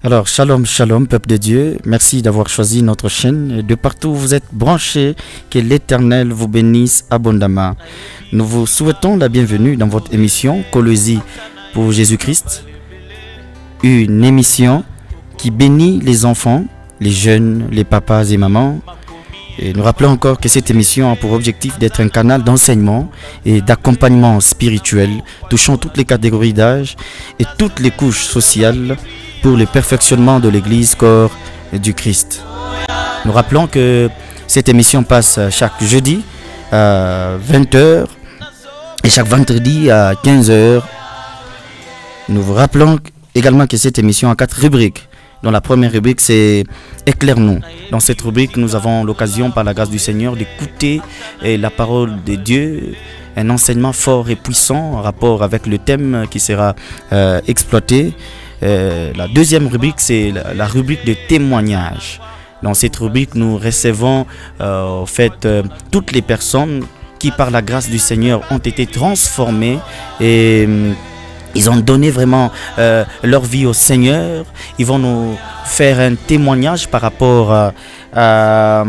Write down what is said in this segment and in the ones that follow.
Alors, shalom, shalom, peuple de Dieu. Merci d'avoir choisi notre chaîne. De partout où vous êtes branchés, que l'Éternel vous bénisse abondamment. Nous vous souhaitons la bienvenue dans votre émission Colosie pour Jésus-Christ. Une émission qui bénit les enfants, les jeunes, les papas et mamans. Et nous rappelons encore que cette émission a pour objectif d'être un canal d'enseignement et d'accompagnement spirituel touchant toutes les catégories d'âge et toutes les couches sociales pour le perfectionnement de l'Église corps du Christ. Nous rappelons que cette émission passe chaque jeudi à 20h et chaque vendredi à 15h. Nous vous rappelons également que cette émission a 4 rubriques. Dans la première rubrique, c'est Éclaire-nous. Dans cette rubrique, nous avons l'occasion, par la grâce du Seigneur, d'écouter la parole de Dieu, un enseignement fort et puissant en rapport avec le thème qui sera exploité. La deuxième rubrique, c'est la rubrique de témoignage. Dans cette rubrique, nous recevons toutes les personnes qui, par la grâce du Seigneur, ont été transformées et ils ont donné vraiment leur vie au Seigneur. Ils vont nous faire un témoignage par rapport à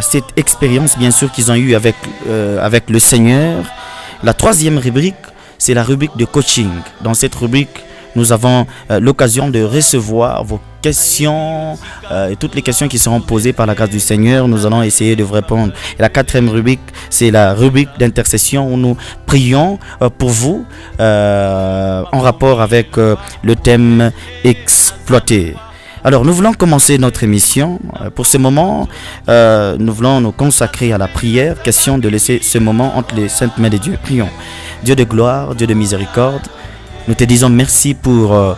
cette expérience, bien sûr, qu'ils ont eue avec le Seigneur. La troisième rubrique, c'est la rubrique de coaching. Dans cette rubrique, nous avons l'occasion de recevoir vos questions et toutes les questions qui seront posées par la grâce du Seigneur. Nous allons essayer de vous répondre. Et la quatrième rubrique, c'est la rubrique d'intercession où nous prions pour vous en rapport avec le thème exploité. Alors, nous voulons commencer notre émission. Pour ce moment, nous voulons nous consacrer à la prière. Question de laisser ce moment entre les saintes mains de Dieu. Prions. Dieu de gloire, Dieu de miséricorde, nous te disons merci pour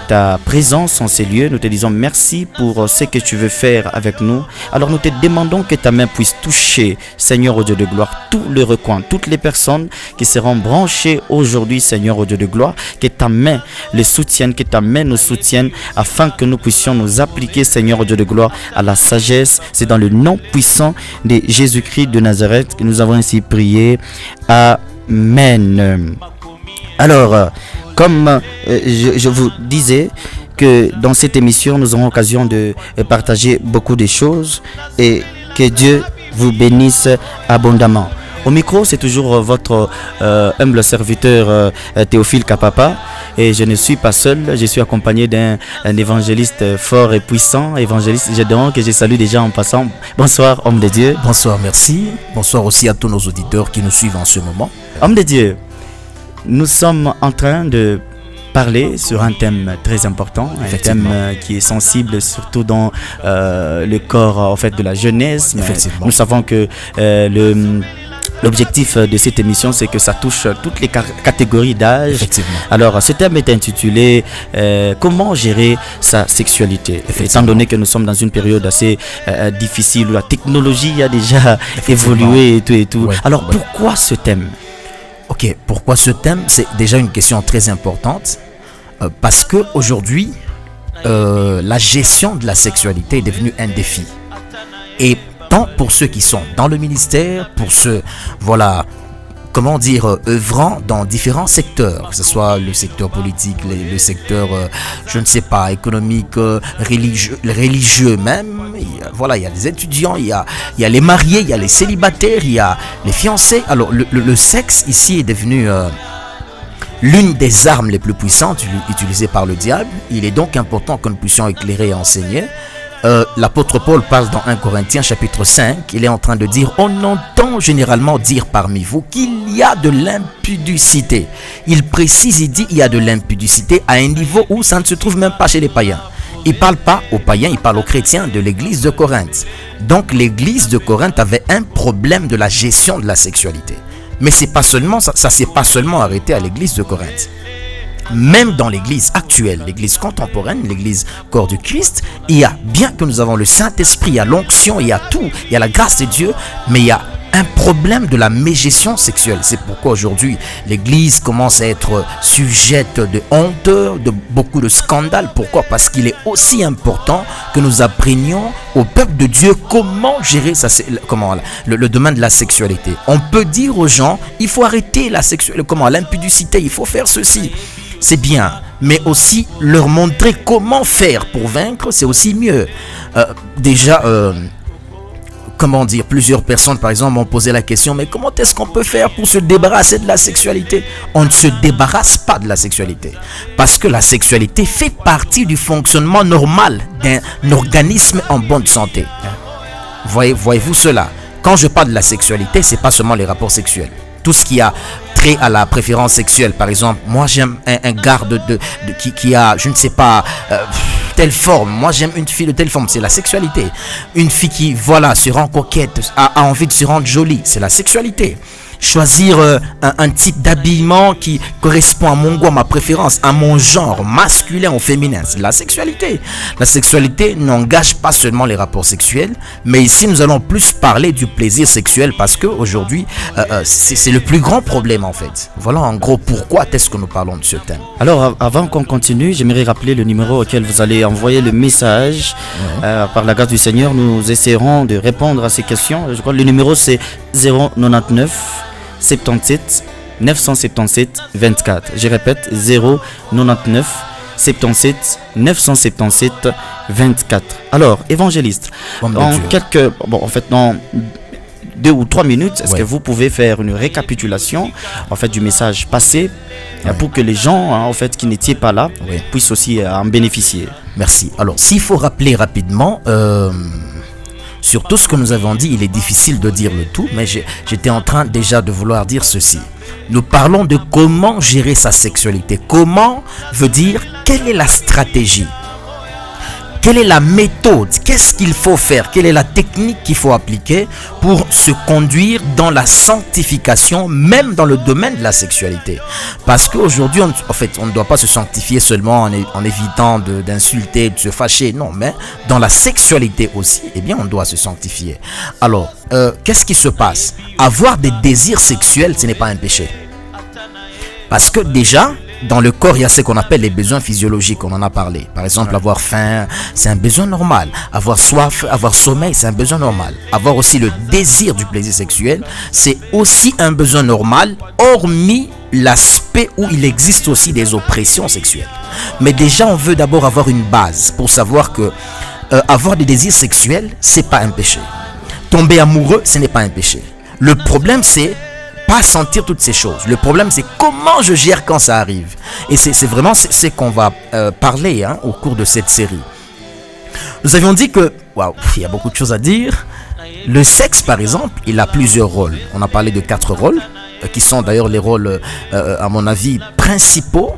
ta présence en ces lieux. Nous te disons merci pour ce que tu veux faire avec nous. Alors nous te demandons que ta main puisse toucher, Seigneur au Dieu de gloire, tout le recoin, toutes les personnes qui seront branchées aujourd'hui, Seigneur au Dieu de gloire. Que ta main les soutienne, que ta main nous soutienne afin que nous puissions nous appliquer, Seigneur au Dieu de gloire, à la sagesse. C'est dans le nom puissant de Jésus-Christ de Nazareth que nous avons ainsi prié. Amen. Alors, comme je vous disais que dans cette émission, nous aurons l'occasion de partager beaucoup de choses et que Dieu vous bénisse abondamment. Au micro, c'est toujours votre humble serviteur Théophile Kapapa et je ne suis pas seul, je suis accompagné d'un évangéliste fort et puissant, évangéliste Gédéon, que je salue déjà en passant. Bonsoir, homme de Dieu. Bonsoir, merci. Bonsoir aussi à tous nos auditeurs qui nous suivent en ce moment. Homme de Dieu, nous sommes en train de parler sur un thème très important, un thème qui est sensible surtout dans le corps de la jeunesse. Nous savons que l'objectif de cette émission, c'est que ça touche toutes les catégories d'âge. Alors, ce thème est intitulé comment gérer sa sexualité. Étant donné que nous sommes dans une période assez difficile où la technologie a déjà évolué et tout. Ouais, alors, pourquoi ce thème ? Ok, pourquoi ce thème? C'est déjà une question très importante parce que aujourd'hui, la gestion de la sexualité est devenue un défi. Et tant pour ceux qui sont dans le ministère, pour ceux, œuvrant dans différents secteurs, que ce soit le secteur politique, le secteur, économique, religieux même. Il y a des étudiants, il y a les mariés, il y a les célibataires, il y a les fiancés. Alors, le sexe ici est devenu l'une des armes les plus puissantes utilisées par le diable. Il est donc important que nous puissions éclairer et enseigner. L'apôtre Paul parle dans 1 Corinthiens chapitre 5, il est en train de dire: on entend généralement dire parmi vous qu'il y a de l'impudicité. Il précise, il dit il y a de l'impudicité à un niveau où ça ne se trouve même pas chez les païens. Il ne parle pas aux païens, il parle aux chrétiens de l'église de Corinthe. Donc l'église de Corinthe avait un problème de la gestion de la sexualité. Mais c'est pas seulement ça s'est pas seulement arrêté à l'église de Corinthe. Même dans l'église actuelle, l'église contemporaine, l'église corps du Christ, il y a, bien que nous avons le Saint-Esprit, il y a l'onction, il y a tout, il y a la grâce de Dieu, mais il y a un problème de la mégestion sexuelle. C'est pourquoi aujourd'hui l'église commence à être sujette de honte, de beaucoup de scandales. Pourquoi? Parce qu'il est aussi important que nous apprenions au peuple de Dieu comment gérer le domaine de la sexualité. On peut dire aux gens, il faut arrêter l'impudicité, il faut faire ceci. C'est bien, mais aussi leur montrer comment faire pour vaincre, c'est aussi mieux. Déjà, comment dire, plusieurs personnes par exemple m'ont posé la question, mais comment est-ce qu'on peut faire pour se débarrasser de la sexualité? On ne se débarrasse pas de la sexualité, parce que la sexualité fait partie du fonctionnement normal d'un organisme en bonne santé. Voyez-vous cela? Quand je parle de la sexualité, c'est pas seulement les rapports sexuels. Tout ce qui a trait à la préférence sexuelle, par exemple, moi j'aime un gars qui a, je ne sais pas, telle forme. Moi j'aime une fille de telle forme, c'est la sexualité. Une fille qui, voilà, se rend coquette, a envie de se rendre jolie, c'est la sexualité. Choisir un type d'habillement qui correspond à mon goût, à ma préférence, à mon genre, masculin ou féminin, c'est la sexualité. La sexualité n'engage pas seulement les rapports sexuels, mais ici nous allons plus parler du plaisir sexuel, parce que aujourd'hui c'est le plus grand problème en fait. Voilà en gros pourquoi est-ce que nous parlons de ce thème. Alors avant qu'on continue, j'aimerais rappeler le numéro auquel vous allez envoyer le message. Par la grâce du Seigneur, nous essaierons de répondre à ces questions. Je crois que le numéro c'est 099 77 977 24. Je répète, 099 77 977 24. Alors, évangéliste, dans 2 ou 3 minutes, est-ce que vous pouvez faire une récapitulation en fait du message passé pour que les gens en fait qui n'étaient pas là puissent aussi en bénéficier? Merci. Alors, s'il faut rappeler rapidement, sur tout ce que nous avons dit, il est difficile de dire le tout, mais j'étais en train déjà de vouloir dire ceci. Nous parlons de comment gérer sa sexualité. Comment veut dire quelle est la stratégie, quelle est la méthode, qu'est-ce qu'il faut faire, quelle est la technique qu'il faut appliquer pour se conduire dans la sanctification, même dans le domaine de la sexualité. Parce qu'aujourd'hui, on ne doit pas se sanctifier seulement en évitant d'insulter, de se fâcher, non, mais dans la sexualité aussi, eh bien, on doit se sanctifier. Alors, qu'est-ce qui se passe? Avoir des désirs sexuels, ce n'est pas un péché. Parce que déjà, dans le corps, il y a ce qu'on appelle les besoins physiologiques, on en a parlé. Par exemple, avoir faim, c'est un besoin normal. Avoir soif, avoir sommeil, c'est un besoin normal. Avoir aussi le désir du plaisir sexuel, c'est aussi un besoin normal, hormis l'aspect où il existe aussi des oppressions sexuelles. Mais déjà, on veut d'abord avoir une base pour savoir que avoir des désirs sexuels, c'est pas un péché. Tomber amoureux, ce n'est pas un péché. Le problème, c'est pas sentir toutes ces choses. Le problème, c'est comment je gère quand ça arrive. Et c'est vraiment ce qu'on va parler au cours de cette série. Nous avions dit que, il y a beaucoup de choses à dire. Le sexe, par exemple, il a plusieurs rôles. On a parlé de 4 rôles, qui sont d'ailleurs les rôles, à mon avis, principaux.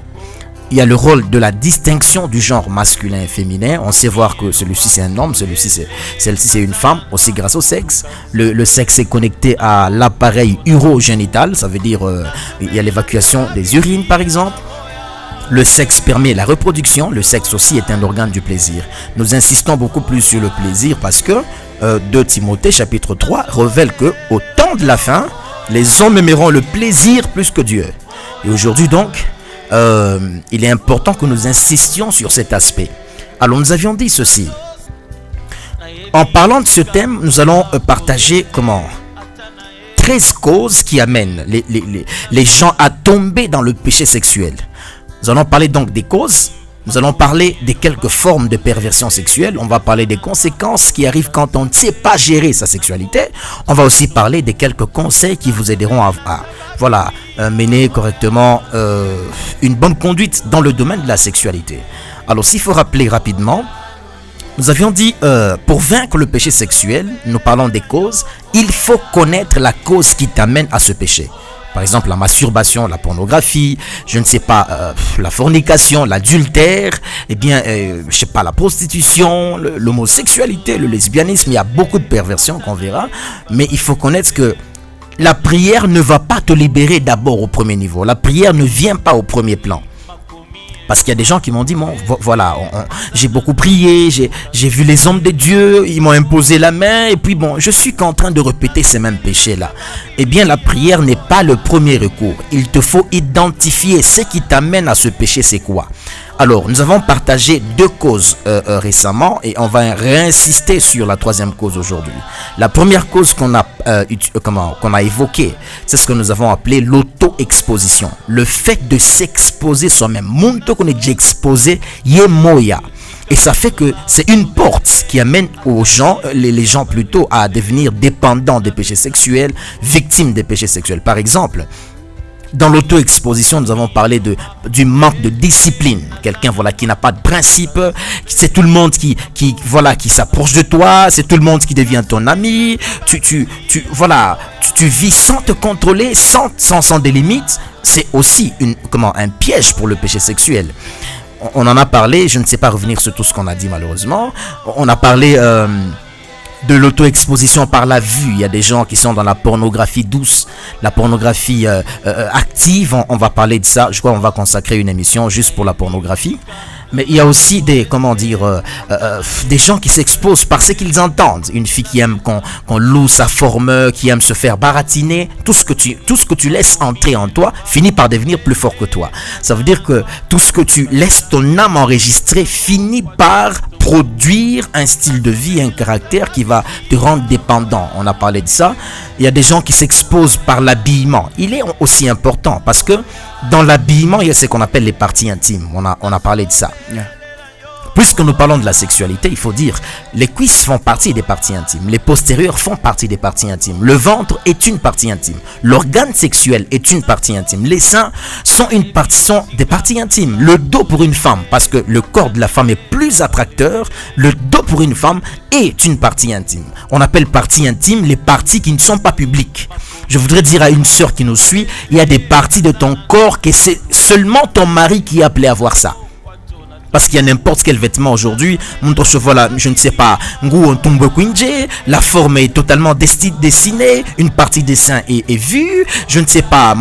Il y a le rôle de la distinction du genre masculin et féminin. On sait voir que celui-ci c'est un homme, celle-ci c'est une femme, aussi grâce au sexe. Le sexe est connecté à l'appareil urogénital, ça veut dire il y a l'évacuation des urines par exemple. Le sexe permet la reproduction, le sexe aussi est un organe du plaisir. Nous insistons beaucoup plus sur le plaisir parce que 2 Timothée chapitre 3 révèle que au temps de la fin, les hommes aimeront le plaisir plus que Dieu. Et aujourd'hui donc, il est important que nous insistions sur cet aspect. Alors nous avions dit ceci. En parlant de ce thème, nous allons partager 13 causes qui amènent les gens à tomber dans le péché sexuel. Nous allons parler donc des causes. Nous allons parler de quelques formes de perversion sexuelle. On va parler des conséquences qui arrivent quand on ne sait pas gérer sa sexualité. On va aussi parler de quelques conseils qui vous aideront à mener correctement une bonne conduite dans le domaine de la sexualité. Alors, s'il faut rappeler rapidement, nous avions dit, pour vaincre le péché sexuel, nous parlons des causes, il faut connaître la cause qui t'amène à ce péché. Par exemple, la masturbation, la pornographie, je ne sais pas, la fornication, l'adultère, la prostitution, l'homosexualité, le lesbianisme. Il y a beaucoup de perversions qu'on verra, mais il faut connaître que la prière ne va pas te libérer d'abord au premier niveau. La prière ne vient pas au premier plan. Parce qu'il y a des gens qui m'ont dit, j'ai beaucoup prié, j'ai vu les hommes de Dieu, ils m'ont imposé la main, et puis je suis qu'en train de répéter ces mêmes péchés-là. Eh bien, la prière n'est pas le premier recours. Il te faut identifier ce qui t'amène à ce péché, c'est quoi. Alors, nous avons partagé 2 causes récemment et on va réinsister sur la 3e cause aujourd'hui. La première cause qu'on a évoquée, c'est ce que nous avons appelé l'auto-exposition. Le fait de s'exposer soi-même. Monto qu'on est déjà exposé, yemoya. Et ça fait que c'est une porte qui amène aux gens, les gens plutôt, à devenir dépendants des péchés sexuels, victimes des péchés sexuels. Par exemple, dans l'auto-exposition, nous avons parlé du manque de discipline. Quelqu'un qui n'a pas de principe, c'est tout le monde qui s'approche de toi, c'est tout le monde qui devient ton ami. Tu vis sans te contrôler, sans des limites. C'est aussi un piège pour le péché sexuel. On en a parlé, je ne sais pas revenir sur tout ce qu'on a dit malheureusement. On a parlé de l'auto-exposition par la vue. Il y a des gens qui sont dans la pornographie douce, la pornographie active. On va parler de ça. Je crois qu'on va consacrer une émission juste pour la pornographie. Mais il y a aussi des gens qui s'exposent par ce qu'ils entendent. Une fille qui aime qu'on loue sa forme, qui aime se faire baratiner. Tout ce que tu laisses entrer en toi finit par devenir plus fort que toi. Ça veut dire que tout ce que tu laisses ton âme enregistrer finit par produire un style de vie, un caractère qui va te rendre dépendant. On a parlé de ça. Il y a des gens qui s'exposent par l'habillement. Il est aussi important parce que dans l'habillement, il y a ce qu'on appelle les parties intimes. On a parlé de ça. Yeah. Puisque nous parlons de la sexualité, il faut dire, les cuisses font partie des parties intimes, les postérieurs font partie des parties intimes, le ventre est une partie intime, l'organe sexuel est une partie intime, les seins sont des parties intimes, le dos pour une femme, parce que le corps de la femme est plus attracteur, le dos pour une femme est une partie intime. On appelle partie intime les parties qui ne sont pas publiques. Je voudrais dire à une sœur qui nous suit, il y a des parties de ton corps que c'est seulement ton mari qui est appelé à voir ça. Parce qu'il y a n'importe quel vêtement aujourd'hui, je ne sais pas, la forme est totalement dessinée, une partie des seins est vue, je ne sais pas,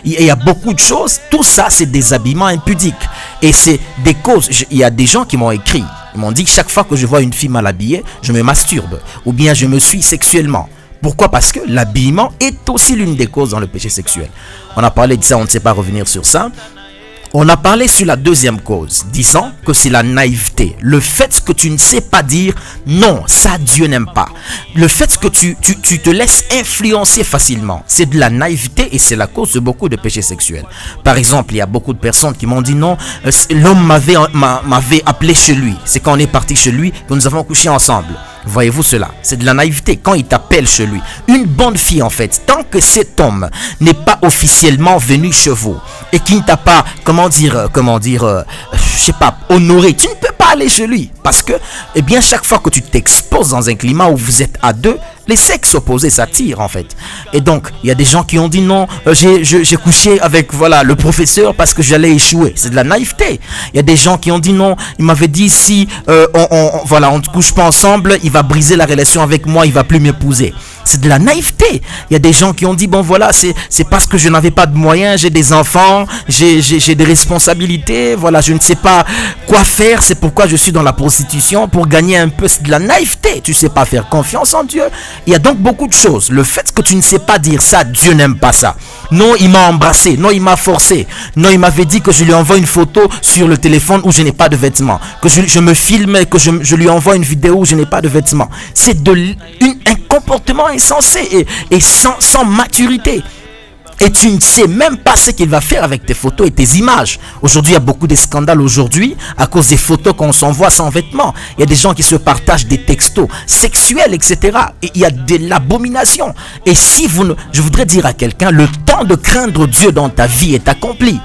il y a beaucoup de choses, tout ça c'est des habillements impudiques. Et c'est des causes, il y a des gens qui m'ont écrit, ils m'ont dit que chaque fois que je vois une fille mal habillée, je me masturbe, ou bien je me suis sexuellement. Pourquoi? Parce que l'habillement est aussi l'une des causes dans le péché sexuel. On a parlé de ça, on ne sait pas revenir sur ça. On a parlé sur la 2e cause, disant que c'est la naïveté. Le fait que tu ne sais pas dire non, ça Dieu n'aime pas. Le fait que tu te laisses influencer facilement, c'est de la naïveté et c'est la cause de beaucoup de péchés sexuels. Par exemple, il y a beaucoup de personnes qui m'ont dit non, l'homme m'avait appelé chez lui. C'est quand on est parti chez lui que nous avons couché ensemble. Voyez-vous cela? C'est de la naïveté quand il t'appelle chez lui. Une bonne fille en fait, tant que cet homme n'est pas officiellement venu chez vous et qu'il ne t'a pas, honoré, tu ne peux pas aller chez lui. Parce que, chaque fois que tu t'exposes dans un climat où vous êtes à deux, les sexes opposés s'attirent en fait. Et donc, il y a des gens qui ont dit non, j'ai couché avec le professeur parce que j'allais échouer. C'est de la naïveté. Il y a des gens qui ont dit non, il m'avait dit si on ne couche pas ensemble, il va briser la relation avec moi, il va plus m'épouser. C'est de la naïveté. Il y a des gens qui ont dit c'est parce que je n'avais pas de moyens, j'ai des enfants, j'ai des responsabilités, je ne sais pas quoi faire, c'est pourquoi je suis dans la prostitution pour gagner un peu. C'est de la naïveté. Tu sais pas faire confiance en Dieu. Il y a donc beaucoup de choses. Le fait que tu ne sais pas dire ça, Dieu n'aime pas ça. Non, il m'a embrassé. Non, il m'a forcé. Non, il m'avait dit que je lui envoie une photo sur le téléphone où je n'ai pas de vêtements. Que je me filme et que je lui envoie une vidéo où je n'ai pas de vêtements. C'est un comportement insensé et sans maturité. Et tu ne sais même pas ce qu'il va faire avec tes photos et tes images. Aujourd'hui, il y a beaucoup de scandales à cause des photos qu'on s'envoie sans vêtements. Il y a des gens qui se partagent des textos sexuels, etc. Et il y a de l'abomination. Et je voudrais dire à quelqu'un, le temps de craindre Dieu dans ta vie est accompli.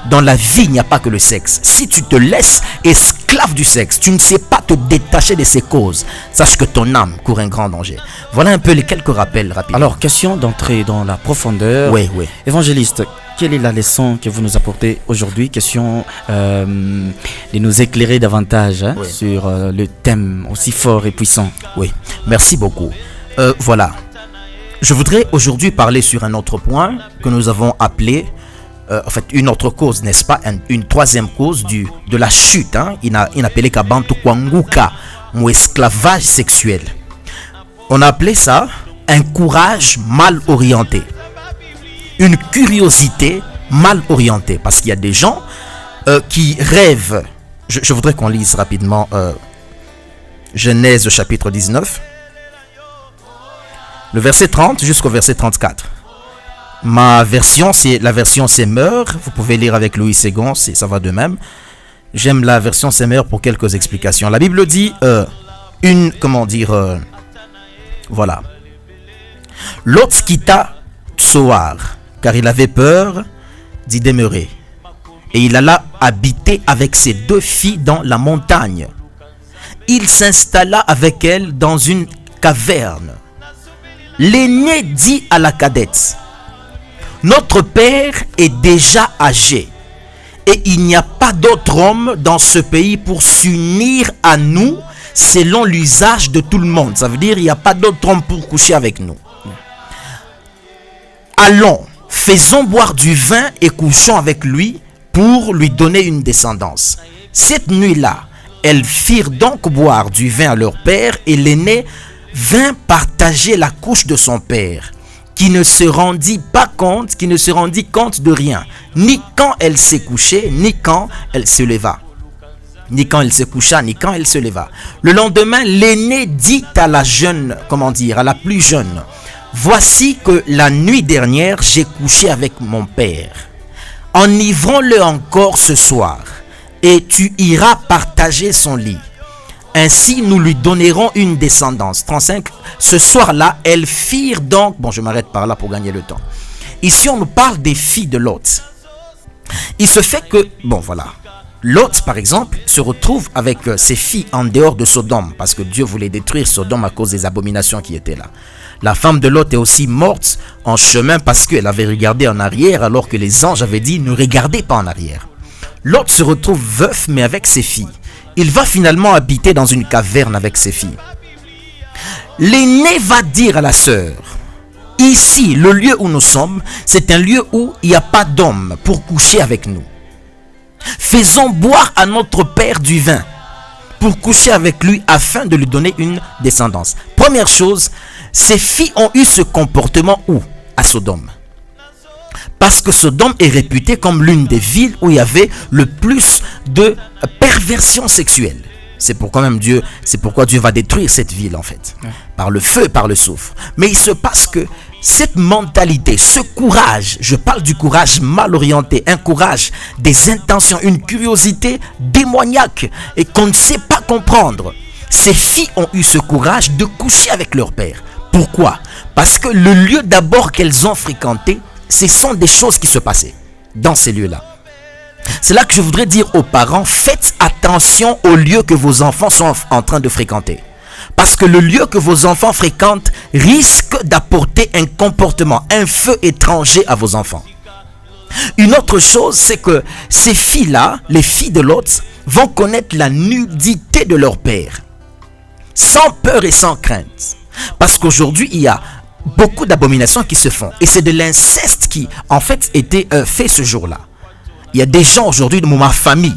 Dans la vie, il n'y a pas que le sexe. Si tu te laisses esclave du sexe, tu ne sais pas te détacher de ses causes. Sache que ton âme court un grand danger. Voilà un peu les quelques rappels rapides. Alors, question d'entrer dans la profondeur. Oui. Évangéliste, quelle est la leçon que vous nous apportez aujourd'hui? Question de nous éclairer davantage sur le thème aussi fort et puissant. Oui, merci beaucoup. Je voudrais aujourd'hui parler sur un autre point que nous avons appelé, une autre cause, n'est-ce pas? Une 3e cause de la chute. Il appelé Kabantu Kwanguka, ou esclavage sexuel. On a appelé ça un courage mal orienté. Une curiosité mal orientés. Parce qu'il y a des gens qui rêvent. Je voudrais qu'on lise rapidement Genèse chapitre 19, le verset 30 jusqu'au verset 34. Ma version, c'est la version Semeur. Vous pouvez lire avec Louis Ségon, ça va de même. J'aime la version Semeur pour quelques explications. La Bible dit voilà. Lot quitta Tsoar, car il avait peur d'y demeurer. Et il alla habiter avec ses 2 filles dans la montagne. Il s'installa avec elles dans une caverne. L'aîné dit à la cadette: notre père est déjà âgé, et il n'y a pas d'autre homme dans ce pays pour s'unir à nous selon l'usage de tout le monde. Ça veut dire il n'y a pas d'autre homme pour coucher avec nous. Allons, faisons boire du vin et couchons avec lui pour lui donner une descendance. Cette nuit-là, elles firent donc boire du vin à leur père, et l'aîné vint partager la couche de son père, qui ne se rendit compte de rien, ni quand elle s'est couchée, ni quand elle se leva. Ni quand elle se coucha, ni quand elle se leva. Le lendemain, l'aîné dit à la à la plus jeune: voici que la nuit dernière, j'ai couché avec mon père. Enivrons-le encore ce soir, et tu iras partager son lit. Ainsi, nous lui donnerons une descendance. 35. Ce soir-là, elles firent donc... Bon, je m'arrête par là pour gagner le temps. Ici, on nous parle des filles de Lot. Il se fait que... Bon, voilà. Lot, par exemple, se retrouve avec ses filles en dehors de Sodome, parce que Dieu voulait détruire Sodome à cause des abominations qui étaient là. La femme de Lot est aussi morte en chemin parce qu'elle avait regardé en arrière, alors que les anges avaient dit: ne regardez pas en arrière. Lot se retrouve veuf, mais avec ses filles. Il va finalement habiter dans une caverne avec ses filles. L'aîné va dire à la sœur: ici, le lieu où nous sommes, c'est un lieu où il n'y a pas d'homme pour coucher avec nous. Faisons boire à notre père du vin pour coucher avec lui afin de lui donner une descendance. Première chose, ces filles ont eu ce comportement où? À Sodome. Parce que Sodome est réputée comme l'une des villes où il y avait le plus de perversion sexuelle. C'est pourquoi Dieu va détruire cette ville en fait. Par le feu, par le soufre. Mais il se passe que cette mentalité, ce courage, je parle du courage mal orienté, un courage des intentions, une curiosité démoniaque et qu'on ne sait pas comprendre. Ces filles ont eu ce courage de coucher avec leur père. Pourquoi? Parce que le lieu d'abord qu'elles ont fréquenté, ce sont des choses qui se passaient dans ces lieux-là. C'est là que je voudrais dire aux parents: faites attention au lieu que vos enfants sont en train de fréquenter. Parce que le lieu que vos enfants fréquentent risque d'apporter un comportement, un feu étranger à vos enfants. Une autre chose, c'est que ces filles-là, les filles de Lot, vont connaître la nudité de leur père, sans peur et sans crainte. Parce qu'aujourd'hui, il y a beaucoup d'abominations qui se font. Et c'est de l'inceste qui, en fait, était fait ce jour-là. Il y a des gens aujourd'hui de ma famille.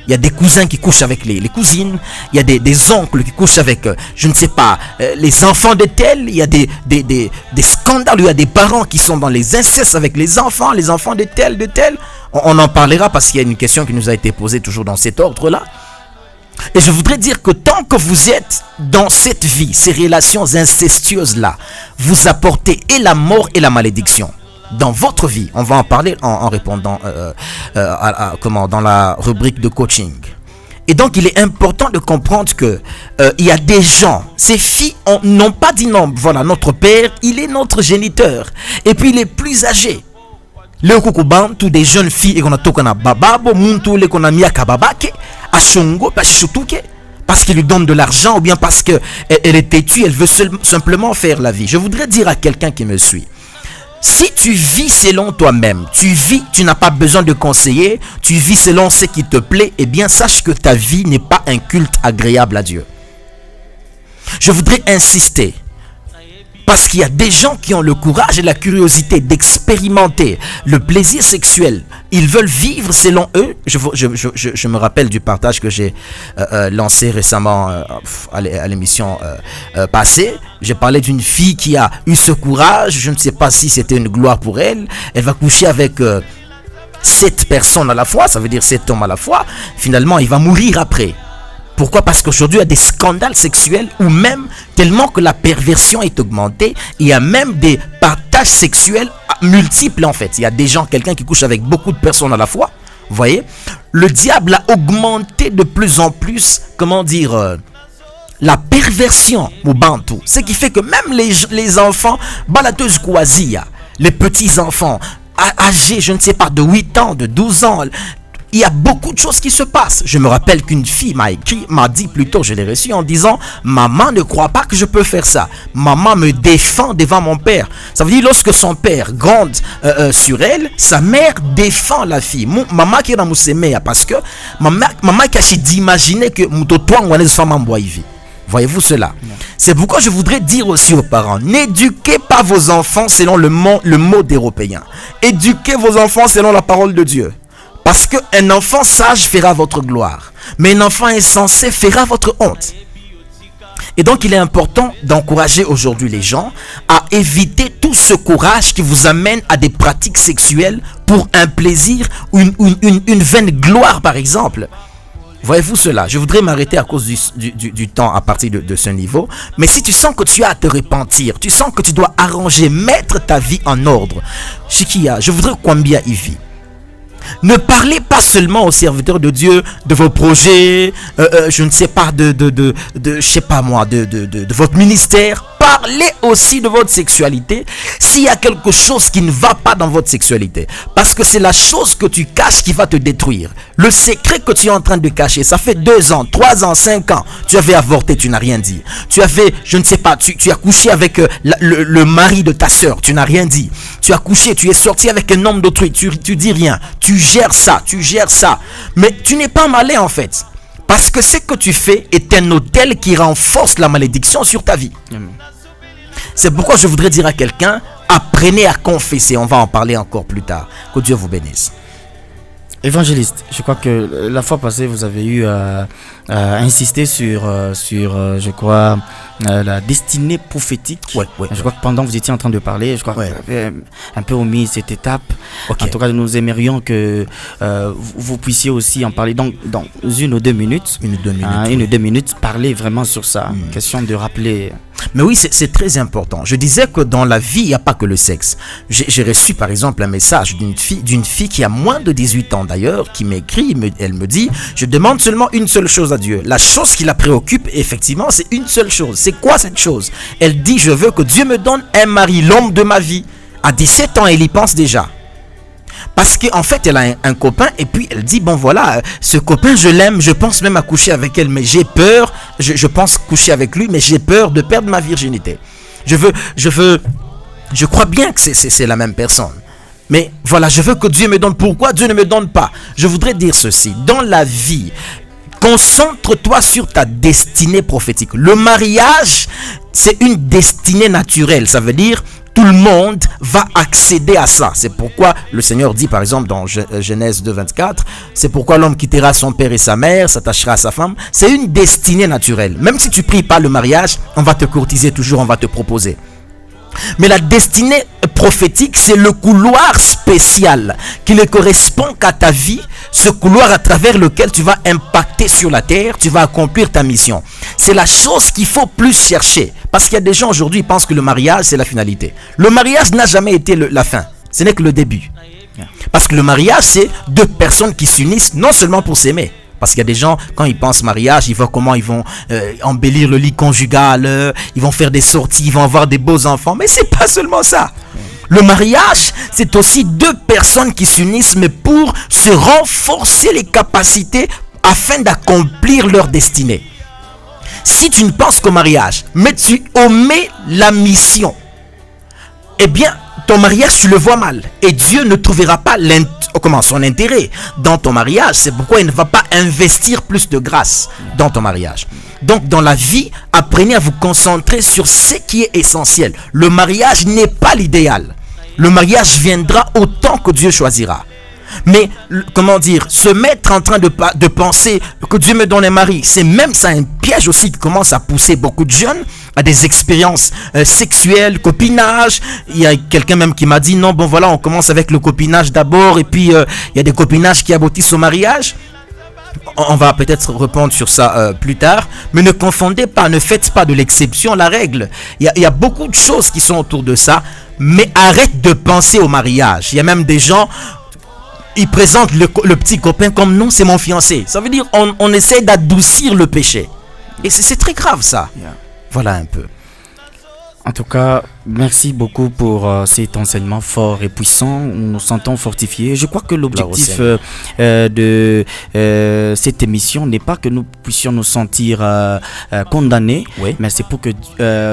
Il y a des cousins qui couchent avec les cousines. Il y a des oncles qui couchent avec, je ne sais pas, les enfants de tel. Il y a des scandales. Il y a des parents qui sont dans les incestes avec les enfants de tel, de tel. On en parlera parce qu'il y a une question qui nous a été posée toujours dans cet ordre-là. Et je voudrais dire que tant que vous êtes dans cette vie, ces relations incestueuses-là, vous apportez et la mort et la malédiction dans votre vie. On va en parler en répondant dans la rubrique de coaching. Et donc il est important de comprendre que il y a des gens, ces filles n'ont pas dit non, voilà, notre père, il est notre géniteur. Et puis il est plus âgé. Le kukuban, tous des jeunes filles et qu'on a tokana bababo, muntu le qu'on a miaka babake, à shongo, parce qu'il lui donne de l'argent ou bien parce qu'elle est têtue, elle veut simplement faire la vie. Je voudrais dire à quelqu'un qui me suit: si tu vis selon toi-même, tu n'as pas besoin de conseiller, tu vis selon ce qui te plaît, eh bien sache que ta vie n'est pas un culte agréable à Dieu. Je voudrais insister, parce qu'il y a des gens qui ont le courage et la curiosité d'expérimenter le plaisir sexuel. Ils veulent vivre selon eux. Je me rappelle du partage que j'ai lancé récemment à l'émission passée. J'ai parlé d'une fille qui a eu ce courage. Je ne sais pas si c'était une gloire pour elle. Elle va coucher avec 7 personnes à la fois, ça veut dire 7 hommes à la fois, finalement il va mourir après. Pourquoi? Parce qu'aujourd'hui il y a des scandales sexuels ou même tellement que la perversion est augmentée, il y a même des partages sexuels multiples en fait. Il y a des gens, quelqu'un qui couche avec beaucoup de personnes à la fois. Vous voyez, le diable a augmenté de plus en plus, la perversion au bantou. Ce qui fait que même les enfants, balateuse quasi, les petits enfants âgés, je ne sais pas, de 8 ans, de 12 ans, il y a beaucoup de choses qui se passent. Je me rappelle qu'une fille m'a dit plutôt, je l'ai reçue en disant, maman ne croit pas que je peux faire ça. Maman me défend devant mon père. Ça veut dire lorsque son père gronde sur elle, sa mère défend la fille. Maman qui est dans mon parce que maman qui a d'imaginer que toi on est sans m'envoyer. Voyez-vous cela? C'est pourquoi je voudrais dire aussi aux parents, n'éduquez pas vos enfants selon le mot d'Européen. Éduquez vos enfants selon la parole de Dieu. Parce qu'un enfant sage fera votre gloire, mais un enfant insensé fera votre honte. Et donc il est important d'encourager aujourd'hui les gens à éviter tout ce courage qui vous amène à des pratiques sexuelles pour un plaisir ou une vaine gloire par exemple. Voyez-vous cela? Je voudrais m'arrêter à cause du temps à partir de ce niveau. Mais si tu sens que tu as à te repentir, tu sens que tu dois arranger, mettre ta vie en ordre. Chikia, je voudrais combien y vit. Ne parlez pas seulement aux serviteurs de Dieu de vos projets, je ne sais pas, de votre ministère. Parlez aussi de votre sexualité s'il y a quelque chose qui ne va pas dans votre sexualité. Parce que c'est la chose que tu caches qui va te détruire. Le secret que tu es en train de cacher, ça fait 2 ans, 3 ans, 5 ans. Tu avais avorté, tu n'as rien dit. Tu avais, je ne sais pas, tu as couché avec le mari de ta soeur, tu n'as rien dit. Tu as couché, tu es sorti avec un homme d'autrui, tu dis rien. Tu gères ça. Mais tu n'es pas malin en fait. Parce que ce que tu fais est un autel qui renforce la malédiction sur ta vie. C'est pourquoi je voudrais dire à quelqu'un, apprenez à confesser. On va en parler encore plus tard. Que Dieu vous bénisse. Évangéliste, je crois que la fois passée, vous avez eu à insister sur je crois, la destinée prophétique. Ouais. Je crois que pendant que vous étiez en train de parler, je crois que vous avez un peu omis cette étape. Okay. En tout cas, nous aimerions que vous puissiez aussi en parler dans 1 ou 2 minutes. 1 ou 2 minutes, parler vraiment sur ça. Question de rappeler. Mais oui, c'est très important. Je disais que dans la vie, il n'y a pas que le sexe. J'ai reçu par exemple un message d'une fille qui a moins de 18 ans d'ailleurs, qui m'écrit, elle me dit, je demande seulement une seule chose à Dieu. La chose qui la préoccupe, effectivement, c'est une seule chose. C'est quoi cette chose? Elle dit, je veux que Dieu me donne un mari, l'homme de ma vie. À 17 ans, elle y pense déjà. Parce qu'en fait, elle a un copain et puis elle dit, bon voilà, ce copain, je l'aime, je pense même à coucher avec elle, mais j'ai peur, je pense coucher avec lui, mais j'ai peur de perdre ma virginité. Je crois bien que c'est la même personne. Mais voilà, je veux que Dieu me donne. Pourquoi Dieu ne me donne pas? Je voudrais dire ceci, dans la vie, concentre-toi sur ta destinée prophétique. Le mariage, c'est une destinée naturelle, ça veut dire tout le monde va accéder à ça. C'est pourquoi le Seigneur dit par exemple dans Genèse 2:24, c'est pourquoi l'homme quittera son père et sa mère, s'attachera à sa femme. C'est une destinée naturelle. Même si tu pries pas le mariage, on va te courtiser toujours, on va te proposer. Mais la destinée prophétique, c'est le couloir spécial qui ne correspond qu'à ta vie, ce couloir à travers lequel tu vas impacter sur la terre, tu vas accomplir ta mission. C'est la chose qu'il faut plus chercher. Parce qu'il y a des gens aujourd'hui qui pensent que le mariage, c'est la finalité. Le mariage n'a jamais été la fin. Ce n'est que le début. Parce que le mariage, c'est 2 personnes qui s'unissent non seulement pour s'aimer. Parce qu'il y a des gens, quand ils pensent mariage, ils voient comment ils vont embellir le lit conjugal, ils vont faire des sorties, ils vont avoir des beaux enfants. Mais c'est pas seulement ça. Le mariage, c'est aussi 2 personnes qui s'unissent, mais pour se renforcer les capacités afin d'accomplir leur destinée. Si tu ne penses qu'au mariage, mais tu omets la mission, eh bien, ton mariage, tu le vois mal. Et Dieu ne trouvera pas son intérêt dans ton mariage. C'est pourquoi il ne va pas investir plus de grâce dans ton mariage. Donc, dans la vie, apprenez à vous concentrer sur ce qui est essentiel. Le mariage n'est pas l'idéal. Le mariage viendra autant que Dieu choisira. Mais, se mettre en train de penser que Dieu me donne un mari, c'est même ça un piège aussi qui commence à pousser beaucoup de jeunes à des expériences sexuelles, copinage. Il y a quelqu'un même qui m'a dit non, bon voilà, on commence avec le copinage d'abord et puis il y a des copinages qui aboutissent au mariage. On va peut-être répondre sur ça plus tard, mais ne confondez pas, ne faites pas de l'exception la règle. Il y a beaucoup de choses qui sont autour de ça, mais arrête de penser au mariage. Il y a même des gens, ils présentent le petit copain comme non, c'est mon fiancé. Ça veut dire on essaie d'adoucir le péché. Et c'est très grave ça. Voilà un peu. En tout cas, merci beaucoup pour cet enseignement fort et puissant. Nous nous sentons fortifiés. Je crois que l'objectif de cette émission n'est pas que nous puissions nous sentir condamnés, mais c'est pour que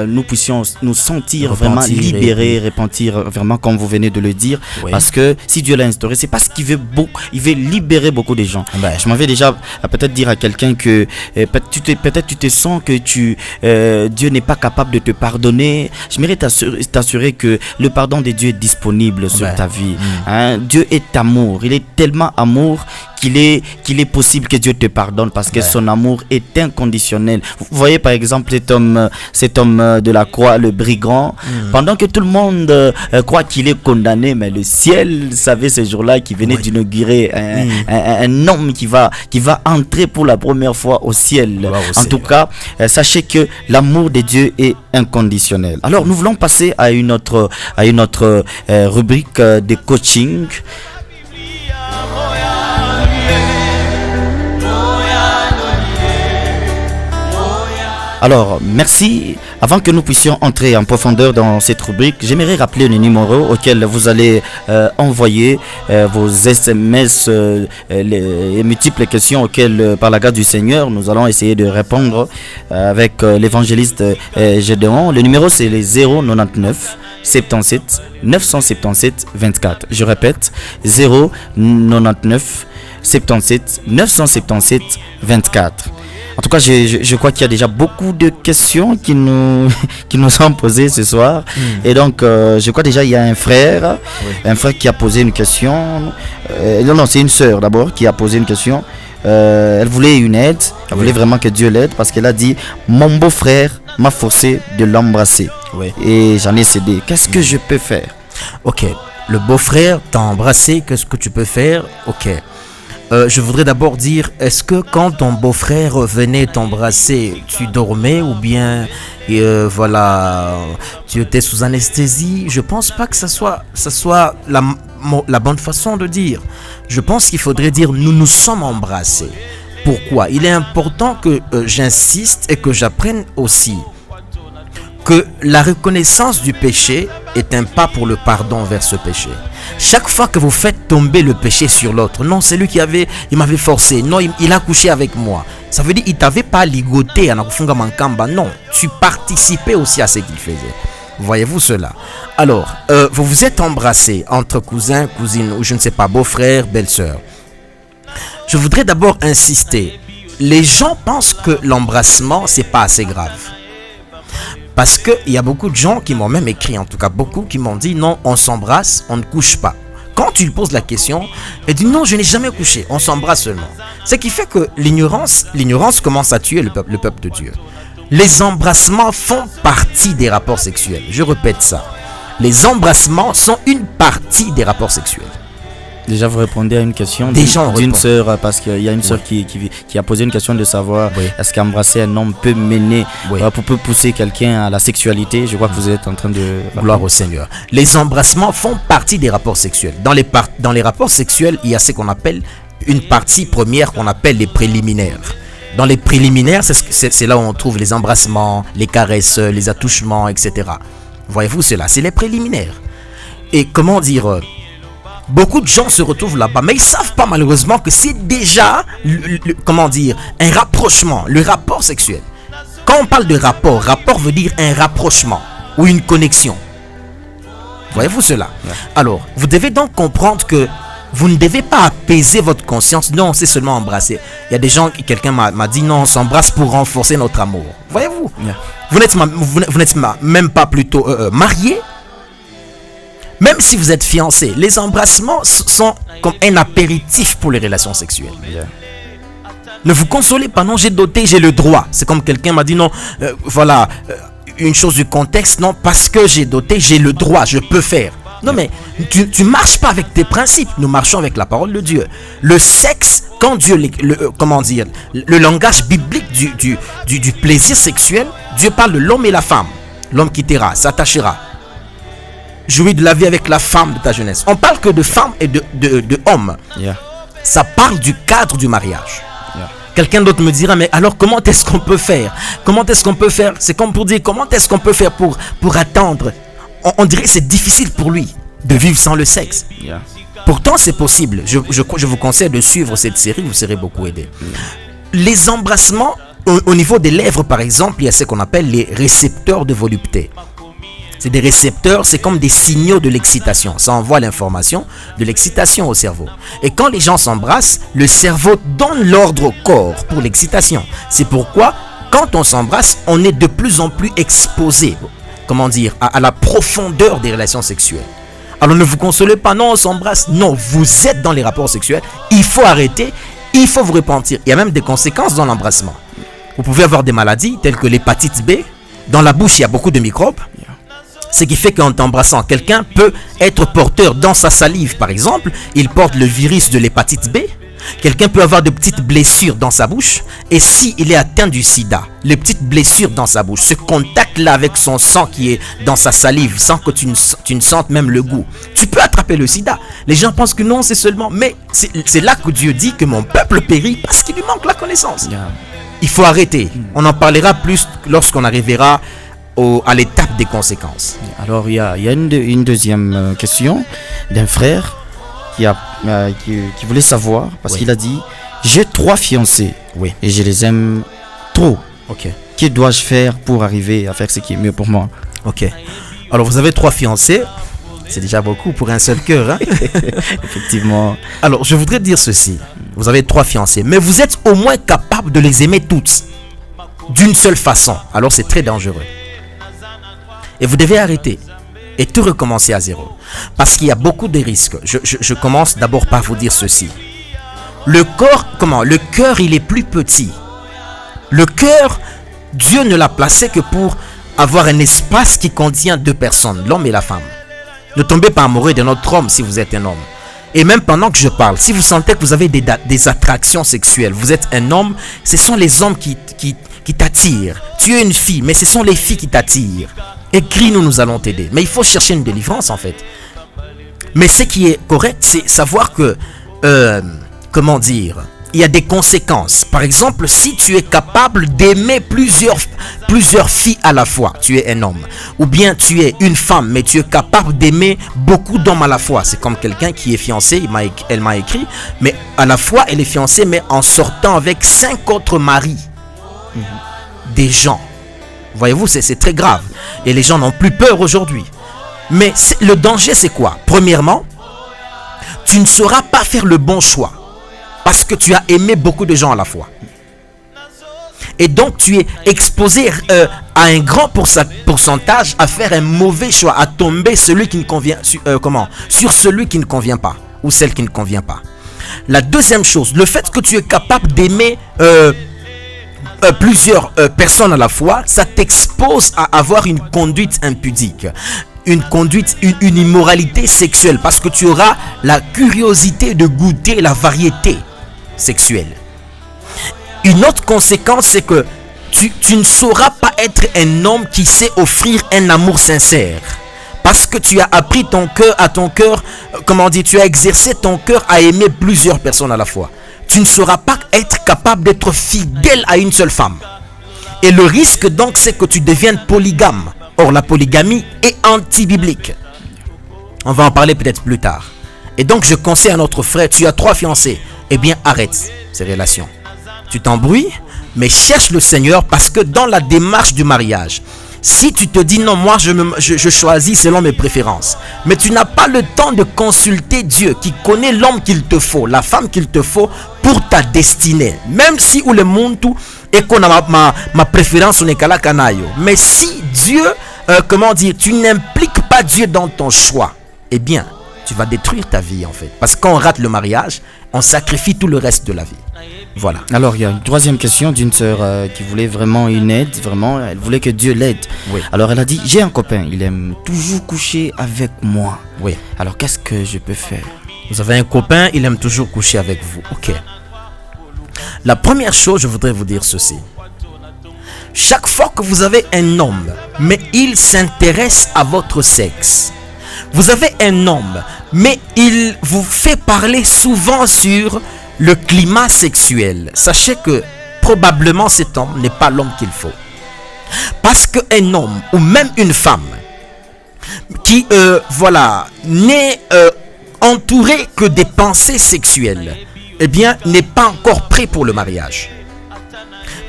nous puissions nous sentir repentir, vraiment libérés, repentir vraiment comme vous venez de le dire. Parce que si Dieu l'a instauré, c'est parce qu'il veut il veut libérer beaucoup de gens. Je m'avais déjà peut-être dire à quelqu'un que peut-être tu te sens que Dieu n'est pas capable de te pardonner. J'aimerais t'assurer que le pardon de Dieu est disponible sur ta vie. Dieu est amour. Il est tellement amour qu'il est possible que Dieu te pardonne parce que son amour est inconditionnel. Vous voyez par exemple cet homme de la croix, le brigand, pendant que tout le monde croit qu'il est condamné, mais le ciel savait ce jour-là qu'il venait d'inaugurer un homme qui va entrer pour la première fois au ciel. En tout cas, sachez que l'amour de Dieu est inconditionnel. Alors nous voulons passer à une autre rubrique de coaching. Alors, merci. Avant que nous puissions entrer en profondeur dans cette rubrique, j'aimerais rappeler le numéro auquel vous allez envoyer vos SMS, les multiples questions auxquelles, par la grâce du Seigneur, nous allons essayer de répondre avec l'évangéliste Gédéon. Le numéro, c'est les 099 77 977 24. Je répète, 099 77 977 24. En tout cas, je crois qu'il y a déjà beaucoup de questions qui nous sont posées ce soir. Et donc, je crois déjà il y a un frère qui a posé une question. Non, c'est une sœur d'abord qui a posé une question. Elle voulait une aide. Elle voulait vraiment que Dieu l'aide parce qu'elle a dit « Mon beau-frère m'a forcé de l'embrasser. Et j'en ai cédé. Qu'est-ce que je peux faire ?» Ok. Le beau-frère t'a embrassé. Qu'est-ce que tu peux faire? Ok. Je voudrais d'abord dire, est-ce que quand ton beau-frère venait t'embrasser, tu dormais ou bien voilà, tu étais sous anesthésie? Je pense pas que ça soit la bonne façon de dire. Je pense qu'il faudrait dire nous nous sommes embrassés. Pourquoi? Il est important que j'insiste et que j'apprenne aussi que la reconnaissance du péché est un pas pour le pardon vers ce péché. Chaque fois que vous faites tomber le péché sur l'autre, non, c'est lui il m'avait forcé, non, il a couché avec moi. Ça veut dire il t'avait pas ligoté, non, tu participais aussi à ce qu'il faisait. Voyez-vous cela? Alors, vous vous êtes embrassés entre cousins, cousines, ou je ne sais pas, beau-frère, belle-sœur. Je voudrais d'abord insister. Les gens pensent que l'embrassement, c'est pas assez grave. Parce qu'il y a beaucoup de gens qui m'ont même écrit, en tout cas beaucoup, qui m'ont dit non, on s'embrasse, on ne couche pas. Quand tu lui poses la question, elle dit non, je n'ai jamais couché, on s'embrasse seulement. Ce qui fait que l'ignorance commence à tuer le peuple de Dieu. Les embrassements font partie des rapports sexuels. Je répète ça. Les embrassements sont une partie des rapports sexuels. Déjà, vous répondez à une question d'une sœur, parce qu'il y a une sœur qui a posé une question de savoir est-ce qu'embrasser un homme peut mener, peut pousser quelqu'un à la sexualité. Je crois que vous êtes en train de... Gloire au Seigneur. Les embrassements font partie des rapports sexuels. Dans les rapports sexuels, il y a ce qu'on appelle une partie première qu'on appelle les préliminaires. Dans les préliminaires, c'est là où on trouve les embrassements, les caresses, les attouchements, etc. Voyez-vous cela, c'est les préliminaires. Et comment dire... Beaucoup de gens se retrouvent là-bas, mais ils ne savent pas malheureusement que c'est déjà, un rapprochement, le rapport sexuel. Quand on parle de rapport veut dire un rapprochement ou une connexion. Voyez-vous cela? Alors, vous devez donc comprendre que vous ne devez pas apaiser votre conscience. Non, c'est seulement embrasser. Il y a des gens, quelqu'un m'a dit non, on s'embrasse pour renforcer notre amour. Voyez-vous? Vous n'êtes même pas plutôt marié. Même si vous êtes fiancé, les embrassements sont comme un apéritif pour les relations sexuelles. Ne vous consolez pas, non, j'ai le droit. C'est comme quelqu'un m'a dit, non, une chose du contexte, non, parce que j'ai doté, j'ai le droit, je peux faire. Non, mais tu marches pas avec tes principes, nous marchons avec la parole de Dieu. Le sexe, quand Dieu, comment dire, le langage biblique du plaisir sexuel, Dieu parle de l'homme et la femme. L'homme quittera, s'attachera. Jouis de la vie avec la femme de ta jeunesse. On parle que de femme et de homme. Yeah. Ça parle du cadre du mariage. Yeah. Quelqu'un d'autre me dira, mais alors comment est-ce qu'on peut faire? Comment est-ce qu'on peut faire? C'est comme pour dire, comment est-ce qu'on peut faire pour attendre? On dirait que c'est difficile pour lui de vivre sans le sexe. Yeah. Pourtant, c'est possible. Je vous conseille de suivre cette série, vous serez beaucoup aidé. Les embrassements, au niveau des lèvres, par exemple, il y a ce qu'on appelle les récepteurs de volupté. C'est des récepteurs, c'est comme des signaux de l'excitation. Ça envoie l'information de l'excitation au cerveau. Et quand les gens s'embrassent, le cerveau donne l'ordre au corps pour l'excitation. C'est pourquoi, quand on s'embrasse, on est de plus en plus exposé, comment dire, à la profondeur des relations sexuelles. Alors ne vous consolez pas, non, on s'embrasse. Non, vous êtes dans les rapports sexuels. Il faut arrêter, il faut vous repentir. Il y a même des conséquences dans l'embrassement. Vous pouvez avoir des maladies telles que l'hépatite B. Dans la bouche, il y a beaucoup de microbes. Ce qui fait qu'en t'embrassant, quelqu'un peut être porteur dans sa salive, par exemple. Il porte le virus de l'hépatite B. Quelqu'un peut avoir de petites blessures dans sa bouche. Et s'il est atteint du sida, les petites blessures dans sa bouche, ce contact-là avec son sang qui est dans sa salive, sans que tu ne sentes même le goût, tu peux attraper le sida. Les gens pensent que non, c'est seulement... Mais c'est là que Dieu dit que mon peuple périt parce qu'il lui manque la connaissance. Yeah. Il faut arrêter. On en parlera plus lorsqu'on arrivera à l'étape des conséquences. Alors, il y a une deuxième question d'un frère qui voulait savoir, parce qu'il a dit, j'ai 3 fiancés et je les aime trop. Ok. Que dois-je faire pour arriver à faire ce qui est mieux pour moi? Ok. Alors, vous avez 3 fiancés. C'est déjà beaucoup pour un seul cœur. Hein? Effectivement. Alors, je voudrais dire ceci. Vous avez 3 fiancés, mais vous êtes au moins capable de les aimer toutes d'une seule façon. Alors, c'est très dangereux. Et vous devez arrêter et tout recommencer à zéro. Parce qu'il y a beaucoup de risques. Je commence d'abord par vous dire ceci. Le cœur, il est plus petit. Le cœur, Dieu ne l'a placé que pour avoir un espace qui contient 2 personnes, l'homme et la femme. Ne tombez pas amoureux d'un autre homme si vous êtes un homme. Et même pendant que je parle, si vous sentez que vous avez des attractions sexuelles, vous êtes un homme, ce sont les hommes qui t'attirent. Tu es une fille, mais ce sont les filles qui t'attirent. Écris-nous, nous allons t'aider. Mais il faut chercher une délivrance en fait. Mais ce qui est correct, c'est savoir que, comment dire, il y a des conséquences. Par exemple, si tu es capable d'aimer plusieurs filles à la fois, tu es un homme. Ou bien tu es une femme, mais tu es capable d'aimer beaucoup d'hommes à la fois. C'est comme quelqu'un qui est fiancé, elle m'a écrit, mais à la fois elle est fiancée, mais en sortant avec 5 autres maris. Des gens. Voyez-vous, c'est très grave. Et les gens n'ont plus peur aujourd'hui. Mais le danger, c'est quoi? Premièrement, tu ne sauras pas faire le bon choix. Parce que tu as aimé beaucoup de gens à la fois. Et donc, tu es exposé à un grand pourcentage à faire un mauvais choix, à tomber celui qui ne convient, sur celui qui ne convient pas. Ou celle qui ne convient pas. La deuxième chose, le fait que tu es capable d'aimer... plusieurs personnes à la fois, ça t'expose à avoir une conduite impudique, une immoralité sexuelle, parce que tu auras la curiosité de goûter la variété sexuelle. Une autre conséquence, c'est que tu ne sauras pas être un homme qui sait offrir un amour sincère, parce que tu as appris tu as exercé ton cœur à aimer plusieurs personnes à la fois. Tu ne sauras pas être capable d'être fidèle à une seule femme. Et le risque donc, c'est que tu deviennes polygame. Or, la polygamie est anti-biblique. On va en parler peut-être plus tard. Et donc, je conseille à notre frère, tu as 3 fiancés. Eh bien, arrête ces relations. Tu t'embrouilles, mais cherche le Seigneur, parce que dans la démarche du mariage, si tu te dis non, moi je choisis selon mes préférences, mais tu n'as pas le temps de consulter Dieu qui connaît l'homme qu'il te faut, la femme qu'il te faut pour ta destinée, même si ou le monde tout et qu'on a ma préférence on est kala kanayo, mais si Dieu tu n'impliques pas Dieu dans ton choix, eh bien tu vas détruire ta vie en fait, parce que quand on rate le mariage, on sacrifie tout le reste de la vie. Voilà. Alors, il y a une troisième question d'une sœur qui voulait vraiment une aide, vraiment, elle voulait que Dieu l'aide. Oui. Alors, elle a dit, j'ai un copain, il aime toujours coucher avec moi. Oui. Alors, qu'est-ce que je peux faire? Vous avez un copain, il aime toujours coucher avec vous. Ok. La première chose, je voudrais vous dire ceci. Chaque fois que vous avez un homme, mais il s'intéresse à votre sexe. Vous avez un homme, mais il vous fait parler souvent sur le climat sexuel. Sachez que probablement cet homme n'est pas l'homme qu'il faut. Parce qu'un homme ou même une femme qui n'est entouré que des pensées sexuelles, eh bien n'est pas encore prêt pour le mariage.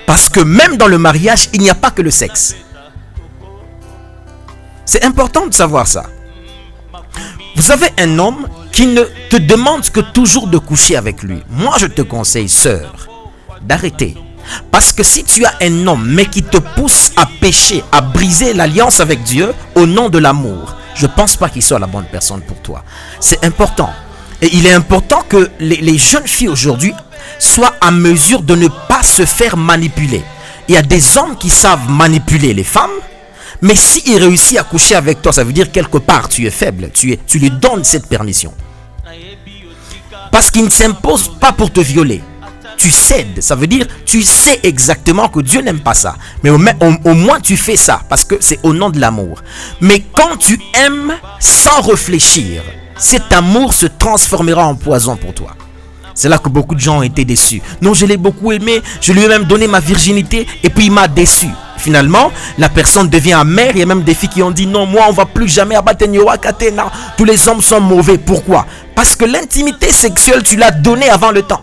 Parce que même dans le mariage, il n'y a pas que le sexe. C'est important de savoir ça. Vous avez un homme qui ne te demande que toujours de coucher avec lui. Moi, je te conseille, sœur, d'arrêter. Parce que si tu as un homme, mais qui te pousse à pécher, à briser l'alliance avec Dieu au nom de l'amour, je ne pense pas qu'il soit la bonne personne pour toi. C'est important. Et il est important que les jeunes filles aujourd'hui soient à mesure de ne pas se faire manipuler. Il y a des hommes qui savent manipuler les femmes, mais s'il réussit à coucher avec toi, ça veut dire quelque part tu es faible, tu lui donnes cette permission. Parce qu'il ne s'impose pas pour te violer. Tu cèdes, ça veut dire tu sais exactement que Dieu n'aime pas ça. Mais au moins tu fais ça parce que c'est au nom de l'amour. Mais quand tu aimes sans réfléchir, cet amour se transformera en poison pour toi. C'est là que beaucoup de gens ont été déçus. Non, je l'ai beaucoup aimé, je lui ai même donné ma virginité et puis il m'a déçu. Finalement, la personne devient amère. Il y a même des filles qui ont dit non, moi on va plus jamais abattre Katena. Tous les hommes sont mauvais. Pourquoi? Parce que l'intimité sexuelle, tu l'as donnée avant le temps.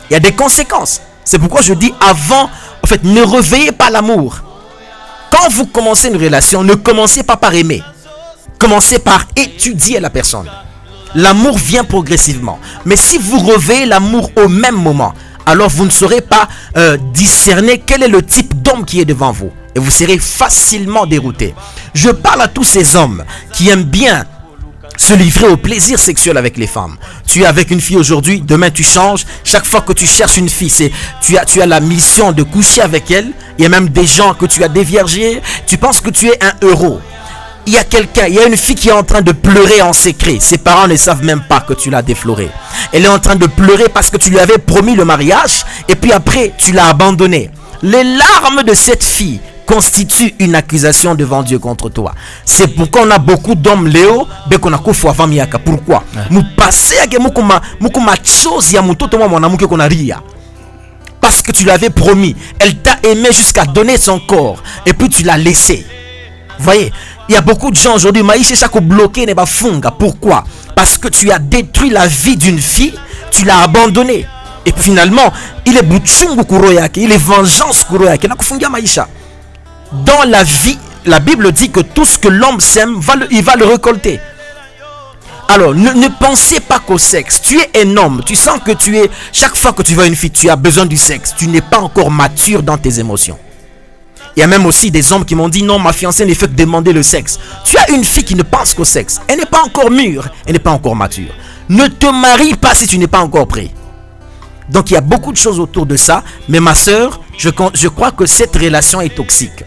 Il y a des conséquences. C'est pourquoi je dis avant, en fait, ne réveillez pas l'amour. Quand vous commencez une relation, ne commencez pas par aimer. Commencez par étudier la personne. L'amour vient progressivement. Mais si vous réveillez l'amour au même moment, alors vous ne saurez pas discerner quel est le type d'homme qui est devant vous. Et vous serez facilement dérouté. Je parle à tous ces hommes qui aiment bien se livrer au plaisir sexuel avec les femmes. Tu es avec une fille aujourd'hui, demain tu changes. Chaque fois que tu cherches une fille, tu as la mission de coucher avec elle. Il y a même des gens que tu as déviergés. Tu penses que tu es un héros. Il y a une fille qui est en train de pleurer en secret. Ses parents ne savent même pas que tu l'as déflorée. Elle est en train de pleurer parce que tu lui avais promis le mariage et puis après tu l'as abandonnée. Les larmes de cette fille constituent une accusation devant Dieu contre toi. C'est pourquoi on a beaucoup d'hommes Léo, qu'on a kofu avant miaka. Pourquoi? Nous passons à chose ya mutoto mwa mwanamuke qu'on a ria. Parce que tu l'avais promis. Elle t'a aimé jusqu'à donner son corps et puis tu l'as laissé. Vous voyez, il y a beaucoup de gens aujourd'hui, maïché chaque bloqué n'est pas funga. Pourquoi? Parce que tu as détruit la vie d'une fille, tu l'as abandonnée. Et puis finalement, il est butchungu kuroyake, il est vengeance kuroyake. Nakufungia maïcha. Dans la vie, la Bible dit que tout ce que l'homme sème, il va le récolter. Alors, ne pensez pas qu'au sexe. Tu es un homme, tu sens que chaque fois que tu vois une fille, tu as besoin du sexe. Tu n'es pas encore mature dans tes émotions. Il y a même aussi des hommes qui m'ont dit non, ma fiancée ne fait que demander le sexe. Tu as une fille qui ne pense qu'au sexe. Elle n'est pas encore mûre, elle n'est pas encore mature. Ne te marie pas si tu n'es pas encore prêt. Donc il y a beaucoup de choses autour de ça. Mais ma soeur, je crois que cette relation est toxique.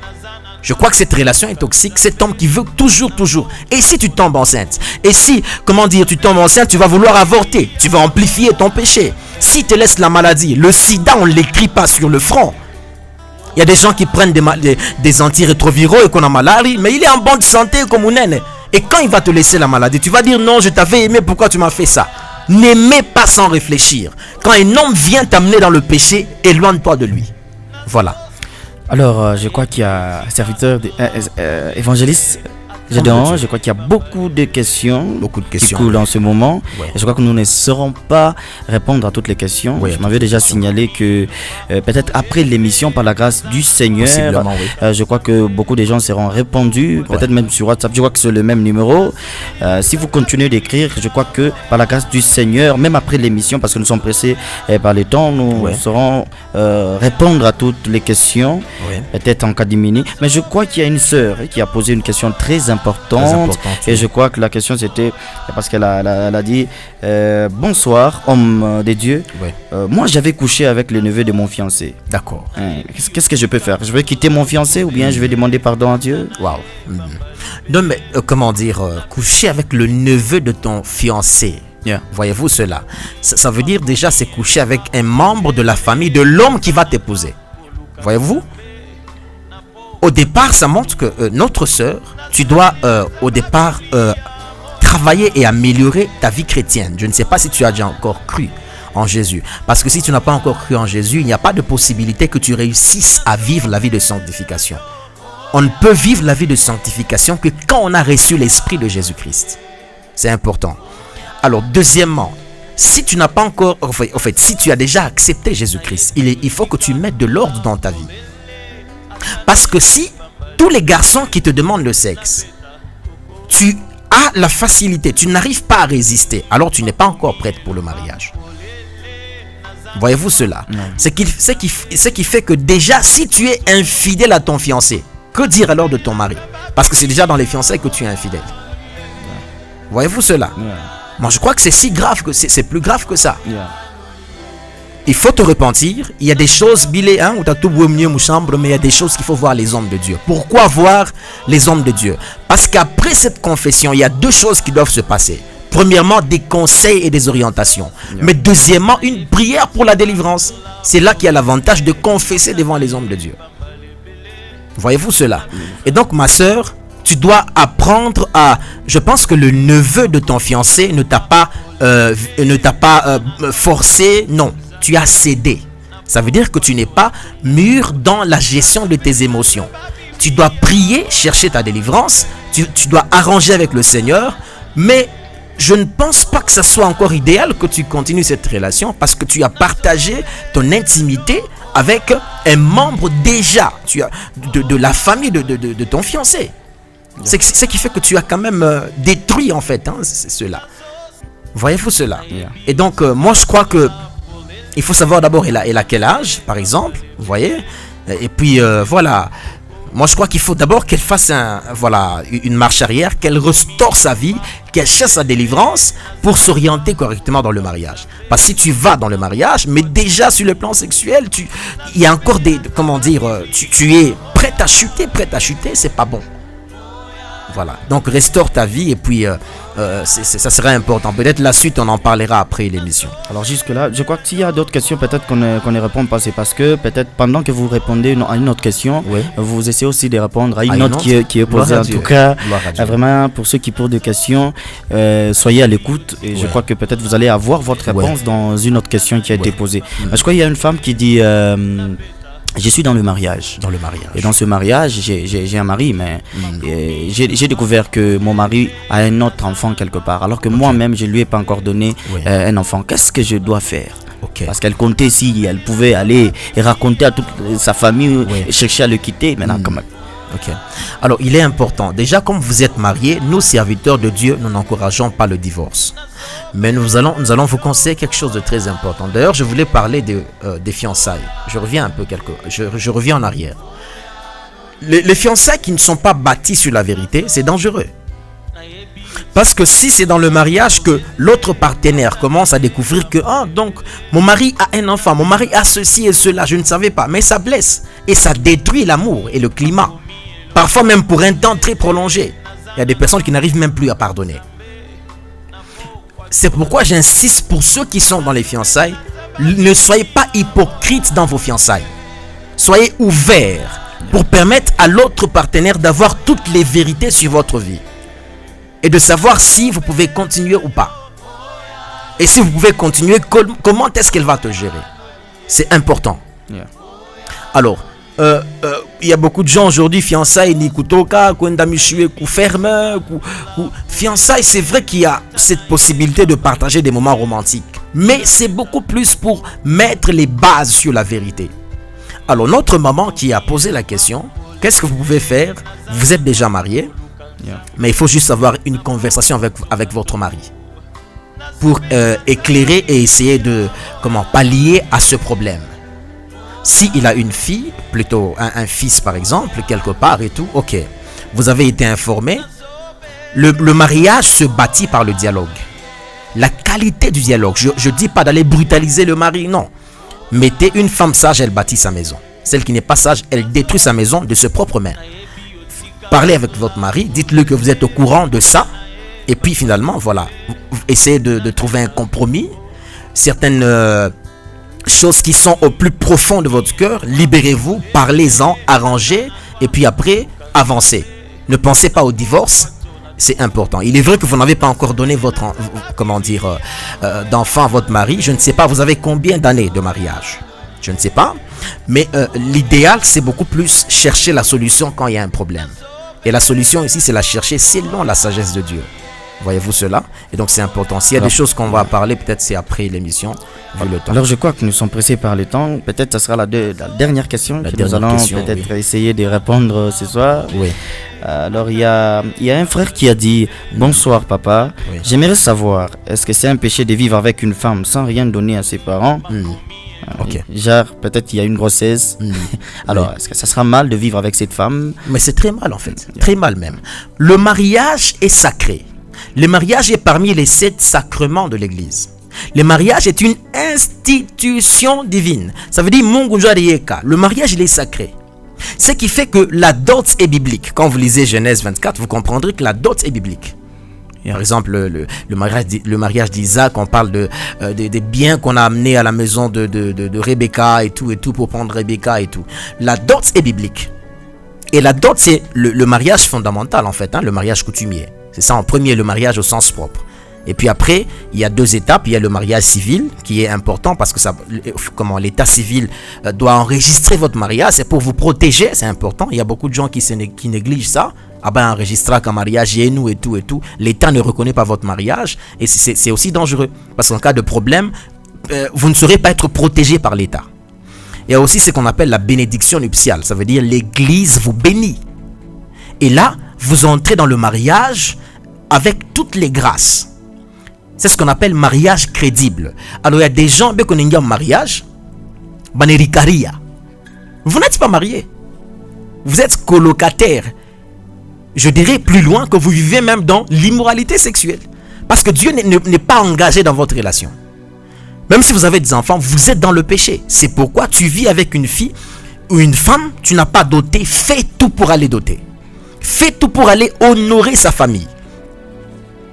Je crois que cette relation est toxique. Cet homme qui veut toujours. Et si tu tombes enceinte? Et si, tu tombes enceinte, tu vas vouloir avorter. Tu vas amplifier ton péché. Si tu laisses la maladie, le sida, on ne l'écrit pas sur le front. Il y a des gens qui prennent des antirétroviraux et qu'on a maladie, mais il est en bonne santé comme un nène. Et quand il va te laisser la maladie, tu vas dire non, je t'avais aimé, pourquoi tu m'as fait ça? N'aimez pas sans réfléchir. Quand un homme vient t'amener dans le péché, éloigne-toi de lui. Voilà. Alors, je crois qu'il y a un serviteur évangéliste. Je crois qu'il y a beaucoup de questions qui coulent en ce moment. Ouais. Et je crois que nous ne saurons pas répondre à toutes les questions. Ouais, je m'avais déjà signalé que peut-être après l'émission, par la grâce du Seigneur, je crois que beaucoup de gens seront répondus, peut-être même sur WhatsApp. Je crois que c'est le même numéro. Si vous continuez d'écrire, je crois que par la grâce du Seigneur, même après l'émission, parce que nous sommes pressés par le temps, nous saurons répondre à toutes les questions, peut-être en cas de minute. Mais je crois qu'il y a une sœur qui a posé une question très importante importante. Et je crois que la question c'était, parce qu'elle a dit bonsoir, homme de Dieu. Oui. Moi, j'avais couché avec le neveu de mon fiancé. D'accord. Qu'est-ce que je peux faire? Je vais quitter mon fiancé ou bien je vais demander pardon à Dieu? Waouh. Non, mais comment dire, coucher avec le neveu de ton fiancé. Yeah. Voyez-vous cela? Ça veut dire déjà c'est coucher avec un membre de la famille de l'homme qui va t'épouser. Voyez-vous? Au départ, ça montre que notre sœur, tu dois au départ travailler et améliorer ta vie chrétienne. Je ne sais pas si tu as déjà encore cru en Jésus. Parce que si tu n'as pas encore cru en Jésus, il n'y a pas de possibilité que tu réussisses à vivre la vie de sanctification. On ne peut vivre la vie de sanctification que quand on a reçu l'esprit de Jésus-Christ. C'est important. Alors, deuxièmement, si tu n'as pas encore, en fait, si tu as déjà accepté Jésus-Christ, il faut que tu mettes de l'ordre dans ta vie. Parce que si tous les garçons qui te demandent le sexe, tu as la facilité, tu n'arrives pas à résister, alors tu n'es pas encore prête pour le mariage. Voyez-vous cela? Ce qui fait que déjà, si tu es infidèle à ton fiancé, que dire alors de ton mari? Parce que c'est déjà dans les fiançailles que tu es infidèle. Voyez-vous cela? Moi, je crois que c'est si grave que c'est plus grave que ça. Il faut te repentir. Il y a des choses, mais il y a des choses qu'il faut voir les hommes de Dieu. Pourquoi voir les hommes de Dieu? Parce qu'après cette confession, il y a deux choses qui doivent se passer. Premièrement, des conseils et des orientations. Mais deuxièmement, une prière pour la délivrance. C'est là qu'il y a l'avantage de confesser devant les hommes de Dieu. Voyez-vous cela? Et donc, ma sœur, tu dois apprendre à... Je pense que le neveu de ton fiancé ne t'a pas forcé. Non, tu as cédé. Ça veut dire que tu n'es pas mûr dans la gestion de tes émotions. Tu dois prier, chercher ta délivrance. Tu dois arranger avec le Seigneur. Mais je ne pense pas que ça soit encore idéal que tu continues cette relation parce que tu as partagé ton intimité avec un membre déjà de la famille de ton fiancé. C'est ce qui fait que tu as quand même détruit en fait, c'est cela. Voyez-vous cela? Et donc moi je crois que il faut savoir d'abord elle a quel âge par exemple, vous voyez? Et puis voilà, moi je crois qu'il faut d'abord qu'elle fasse une marche arrière, qu'elle restaure sa vie, qu'elle cherche sa délivrance pour s'orienter correctement dans le mariage. Parce que si tu vas dans le mariage, mais déjà sur le plan sexuel, il y a encore des, comment dire, tu es prête à chuter, c'est pas bon. Voilà, donc restaure ta vie et puis ça serait important. Peut-être la suite on en parlera après l'émission. Alors jusque là, je crois que s'il y a d'autres questions peut-être qu'on ne répond pas, c'est parce que peut-être pendant que vous répondez à une autre question, vous essayez aussi de répondre à une autre qui est posée. En tout cas, vraiment pour ceux qui posent des questions, soyez à l'écoute et je crois que peut-être vous allez avoir votre réponse dans une autre question qui a été posée. Je crois qu'il y a une femme qui dit je suis dans le mariage. Et dans ce mariage, j'ai un mari, mais j'ai découvert que mon mari a un autre enfant quelque part, alors que moi-même, je ne lui ai pas encore donné un enfant. Qu'est-ce que je dois faire? Parce qu'elle comptait si elle pouvait aller et raconter à toute sa famille et chercher à le quitter. Maintenant, quand même. Alors, il est important. Déjà, comme vous êtes mariés, nous, serviteurs de Dieu, nous n'encourageons pas le divorce. Mais nous allons vous conseiller quelque chose de très important. D'ailleurs, je voulais parler des fiançailles. Je reviens un peu je reviens en arrière. Les fiançailles qui ne sont pas bâties sur la vérité, c'est dangereux. Parce que si c'est dans le mariage que l'autre partenaire commence à découvrir que donc mon mari a un enfant, mon mari a ceci et cela, je ne savais pas, mais ça blesse et ça détruit l'amour et le climat. Parfois même pour un temps très prolongé. Il y a des personnes qui n'arrivent même plus à pardonner. C'est pourquoi j'insiste pour ceux qui sont dans les fiançailles, ne soyez pas hypocrites dans vos fiançailles. Soyez ouverts pour permettre à l'autre partenaire d'avoir toutes les vérités sur votre vie. Et de savoir si vous pouvez continuer ou pas. Et si vous pouvez continuer, comment est-ce qu'elle va te gérer? C'est important. Alors, il y a beaucoup de gens aujourd'hui, fiançailles, ni kutoka, fiançailles, c'est vrai qu'il y a cette possibilité de partager des moments romantiques. Mais c'est beaucoup plus pour mettre les bases sur la vérité. Alors, notre maman qui a posé la question, qu'est-ce que vous pouvez faire? Vous êtes déjà marié, mais il faut juste avoir une conversation avec votre mari pour éclairer et essayer de pallier à ce problème. S'il a une fille, plutôt un fils par exemple, quelque part et tout, vous avez été informé, Le mariage se bâtit par le dialogue. La qualité du dialogue. Je dis pas d'aller brutaliser le mari, non. Mettez une femme sage, elle bâtit sa maison. Celle qui n'est pas sage, elle détruit sa maison de ses propres mains. Parlez avec votre mari, dites-le que vous êtes au courant de ça. Et puis finalement, voilà, essayez de trouver un compromis. Certaines choses qui sont au plus profond de votre cœur, libérez-vous, parlez-en, arrangez. Et puis après, avancez. Ne pensez pas au divorce. C'est important. Il est vrai que vous n'avez pas encore donné votre, d'enfant à votre mari. Je ne sais pas, vous avez combien d'années de mariage? Je ne sais pas. Mais l'idéal, c'est beaucoup plus chercher la solution quand il y a un problème. Et la solution ici, c'est la chercher selon la sagesse de Dieu. Voyez-vous cela? Et donc c'est important. S'il y a des choses qu'on va parler, peut-être c'est après l'émission, vu le temps. Alors je crois que nous sommes pressés par le temps. Peut-être ce sera la dernière question que nous allons peut-être essayer de répondre ce soir. Oui. Alors il y a un frère qui a dit « Bonsoir papa, j'aimerais savoir, est-ce que c'est un péché de vivre avec une femme sans rien donner à ses parents Ok. Genre, peut-être il y a une grossesse. Alors, est-ce que ça sera mal de vivre avec cette femme? Mais c'est très mal en fait, très mal même. Le mariage est sacré. Le mariage est parmi les 7 sacrements de l'Église. Le mariage est une institution divine. Ça veut dire le mariage il est sacré. Ce qui fait que la dot est biblique. Quand vous lisez Genèse 24, vous comprendrez que la dot est biblique. Par exemple, le mariage d'Isaac, on parle des biens qu'on a amenés à la maison de Rebecca et tout pour prendre Rebecca et tout. La dot est biblique. Et la dot, c'est le mariage fondamental en fait, le mariage coutumier. C'est ça en premier, le mariage au sens propre. Et puis après, il y a 2 étapes. Il y a le mariage civil qui est important parce que l'état civil doit enregistrer votre mariage. C'est pour vous protéger, c'est important. Il y a beaucoup de gens qui négligent ça. Ah ben, enregistra qu'un mariage et nous et tout. L'État ne reconnaît pas votre mariage et c'est aussi dangereux parce qu'en cas de problème, vous ne saurez pas être protégé par l'État. Il y a aussi ce qu'on appelle la bénédiction nuptiale. Ça veut dire l'Église vous bénit. Et là, vous entrez dans le mariage avec toutes les grâces. C'est ce qu'on appelle mariage crédible. Alors il y a des gens qui ont un mariage, vous n'êtes pas marié. Vous êtes colocataire. Je dirais plus loin que vous vivez même dans l'immoralité sexuelle. Parce que Dieu n'est pas engagé dans votre relation. Même si vous avez des enfants, vous êtes dans le péché. C'est pourquoi tu vis avec une fille ou une femme, tu n'as pas doté, fais tout pour aller doter. Fais tout pour aller honorer sa famille.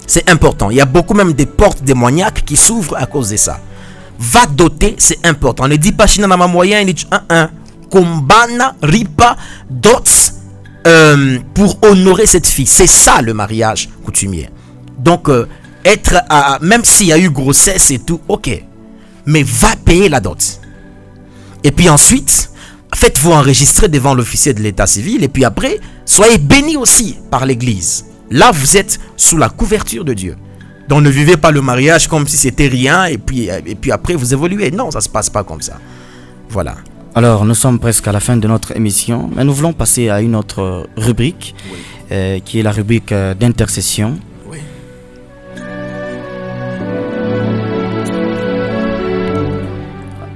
C'est important. Il y a beaucoup même des portes démoniaques qui s'ouvrent à cause de ça. Va doter, c'est important. Ne dis pas China na moyen, il dit kombana ripa dots pour honorer cette fille. C'est ça le mariage coutumier. Donc même s'il y a eu grossesse et tout, ok. Mais va payer la dot. Et puis ensuite, faites-vous enregistrer devant l'officier de l'état civil. Et puis après, soyez bénis aussi par l'église. Là, vous êtes sous la couverture de Dieu. Donc, ne vivez pas le mariage comme si c'était rien et puis après, vous évoluez. Non, ça ne se passe pas comme ça. Voilà. Alors, nous sommes presque à la fin de notre émission, mais nous voulons passer à une autre rubrique, qui est la rubrique d'intercession. Oui.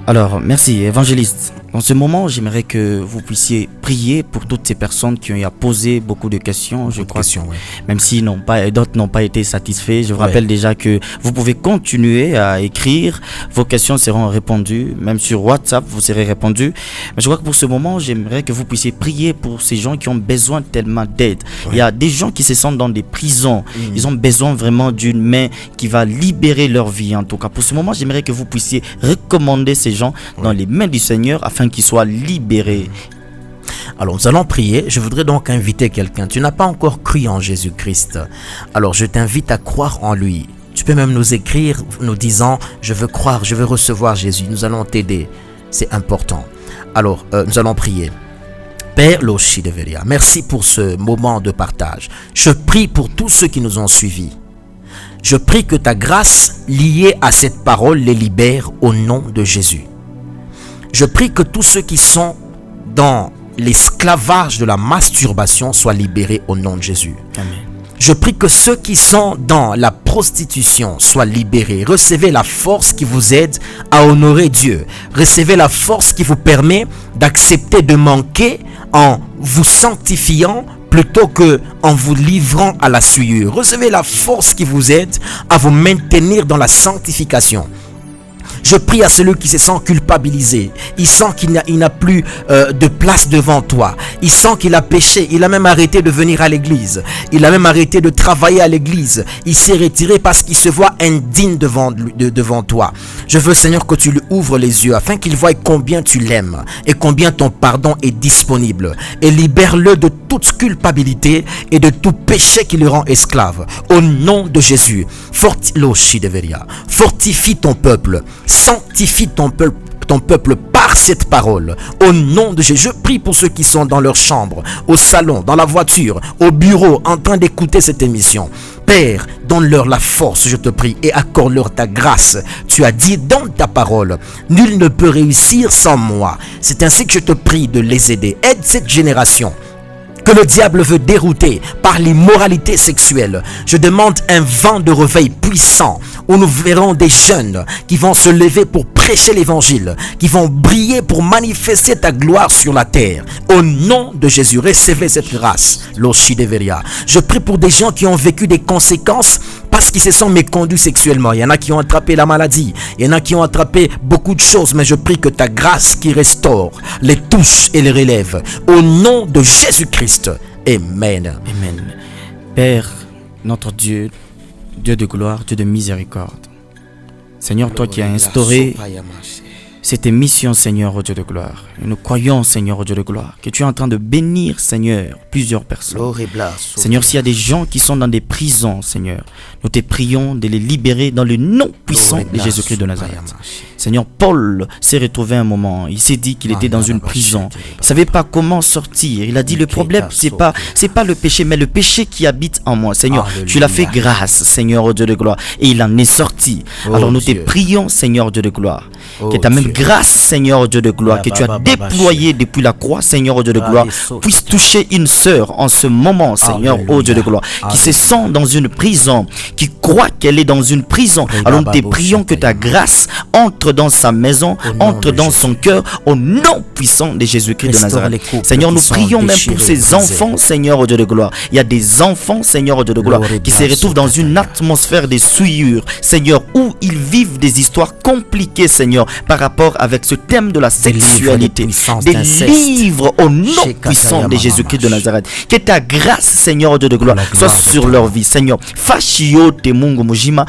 Alors, merci, évangéliste. En ce moment, j'aimerais que vous puissiez prier pour toutes ces personnes qui ont posé beaucoup de questions. Je crois que même si d'autres n'ont pas été satisfaits, je vous rappelle déjà que vous pouvez continuer à écrire. Vos questions seront répondues. Même sur WhatsApp, vous serez répondu. Mais je crois que pour ce moment, j'aimerais que vous puissiez prier pour ces gens qui ont besoin tellement d'aide. Il y a des gens qui se sentent dans des prisons. Ils ont besoin vraiment d'une main qui va libérer leur vie. En tout cas, pour ce moment, j'aimerais que vous puissiez recommander ces gens dans les mains du Seigneur afin qu'ils soient libérés. Alors nous allons prier. Je voudrais donc inviter quelqu'un. Tu n'as pas encore cru en Jésus-Christ. Alors je t'invite à croire en lui. Tu peux même nous écrire nous disant je veux croire, je veux recevoir Jésus. Nous allons t'aider. C'est important. Alors nous allons prier. Père Loshi de Veria, merci pour ce moment de partage. Je prie pour tous ceux qui nous ont suivis. Je prie que ta grâce liée à cette parole les libère au nom de Jésus. Je prie que tous ceux qui sont dans l'esclavage de la masturbation soient libérés au nom de Jésus. Amen. Je prie que ceux qui sont dans la prostitution soient libérés. Recevez la force qui vous aide à honorer Dieu. Recevez la force qui vous permet d'accepter de manquer en vous sanctifiant plutôt que en vous livrant à la souillure. Recevez la force qui vous aide à vous maintenir dans la sanctification. Je prie à celui qui se sent culpabilisé. Il sent qu'il n'a plus de place devant toi. Il sent qu'il a péché. Il a même arrêté de venir à l'église. Il a même arrêté de travailler à l'église. Il s'est retiré parce qu'il se voit indigne devant toi. Je veux, Seigneur, que tu lui ouvres les yeux afin qu'il voie combien tu l'aimes et combien ton pardon est disponible. Et libère-le de toute culpabilité et de tout péché qui le rend esclave. Au nom de Jésus, fortifie ton peuple. Sanctifie ton peuple par cette parole. Au nom de Jésus, je prie pour ceux qui sont dans leur chambre, au salon, dans la voiture, au bureau, en train d'écouter cette émission. Père, donne-leur la force, je te prie, et accorde-leur ta grâce. Tu as dit dans ta parole, nul ne peut réussir sans moi. C'est ainsi que je te prie de les aider. Aide cette génération que le diable veut dérouter par l'immoralité sexuelle. Je demande un vent de réveil puissant où nous verrons des jeunes qui vont se lever pour prêcher l'évangile, qui vont briller pour manifester ta gloire sur la terre. Au nom de Jésus, recevez cette grâce. Je prie pour des gens qui ont vécu des conséquences parce qu'ils se sont méconduits sexuellement. Il y en a qui ont attrapé la maladie, il y en a qui ont attrapé beaucoup de choses, mais je prie que ta grâce qui restaure les touche et les relève. Au nom de Jésus-Christ. Amen. Amen. Père, notre Dieu, Dieu de gloire, Dieu de miséricorde. Seigneur, toi qui as instauré cette émission, Seigneur, au Dieu de gloire. Et nous croyons, Seigneur, au Dieu de gloire, que tu es en train de bénir, Seigneur, plusieurs personnes. Seigneur, s'il y a des gens qui sont dans des prisons, Seigneur, nous te prions de les libérer dans le nom puissant de Jésus-Christ de Nazareth. Seigneur, Paul s'est retrouvé un moment, il s'est dit qu'il était dans une prison. Il ne savait pas comment sortir. Il a dit, le problème, c'est pas le péché, mais le péché qui habite en moi. Seigneur, tu l'as fait grâce, Seigneur, au Dieu de gloire. Et il en est sorti. Alors nous te prions, Seigneur, Dieu de gloire, que ta même grâce, Seigneur Dieu de gloire, que tu as déployée depuis la croix, Seigneur Dieu de gloire, puisse toucher une sœur en ce moment, Seigneur, oh Dieu de gloire, qui se sent dans une prison, qui croit qu'elle est dans une prison. Alors nous te prions que ta grâce entre dans sa maison, entre dans son cœur, au nom puissant de Jésus-Christ de Nazareth. Seigneur, nous prions même pour ces enfants, Seigneur Dieu de gloire. Il y a des enfants, Seigneur Dieu de gloire, qui se retrouvent dans une atmosphère de souillure, Seigneur, où ils vivent des histoires compliquées, Seigneur, par rapport avec ce thème de la sexualité. Des livres au nom puissant de Jésus-Christ de Nazareth. Que ta grâce, Seigneur Dieu de gloire, soit sur leur vie, Seigneur. Fashiote Mungu mujima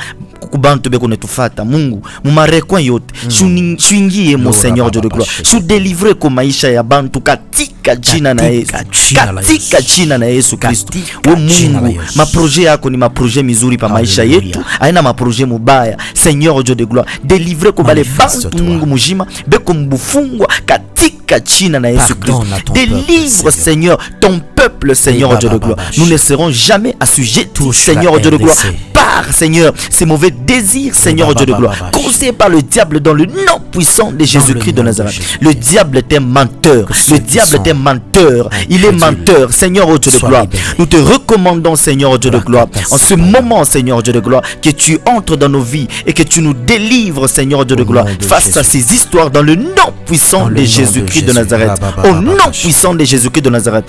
kubantu beko netufata Mungu mumarekwa yote shuingie mo Seigneur Dieu de gloire, shu délivrer ko maisha ya bantu katika jina na Yesu, katika jina na Yesu Kristo. O Mungu, maprojet yako ni maprojet mizuri pa maisha yetu, haina maprojet mubaya. Seigneur Dieu de gloire, délivrer ko bale bantu Mungu mujima beko mbufungwa katika jina na Yesu Kristo. Délivre, Seigneur, ton peuple, Seigneur Dieu de gloire. Nous ne serons jamais assujettis, Seigneur Dieu de gloire, par, Seigneur, ces mauvais désirs, Seigneur Dieu de gloire, causés par le diable dans le nom puissant de Jésus-Christ de Nazareth. Le diable est un menteur. Le diable est un menteur. Il est menteur, Seigneur Dieu de gloire. Nous te recommandons, Seigneur Dieu de gloire, en ce moment, Seigneur Dieu de gloire, que tu entres dans nos vies et que tu nous délivres, Seigneur Dieu de gloire, face à ces histoires dans le nom puissant de Jésus-Christ de Nazareth. Au nom puissant de Jésus-Christ de Nazareth.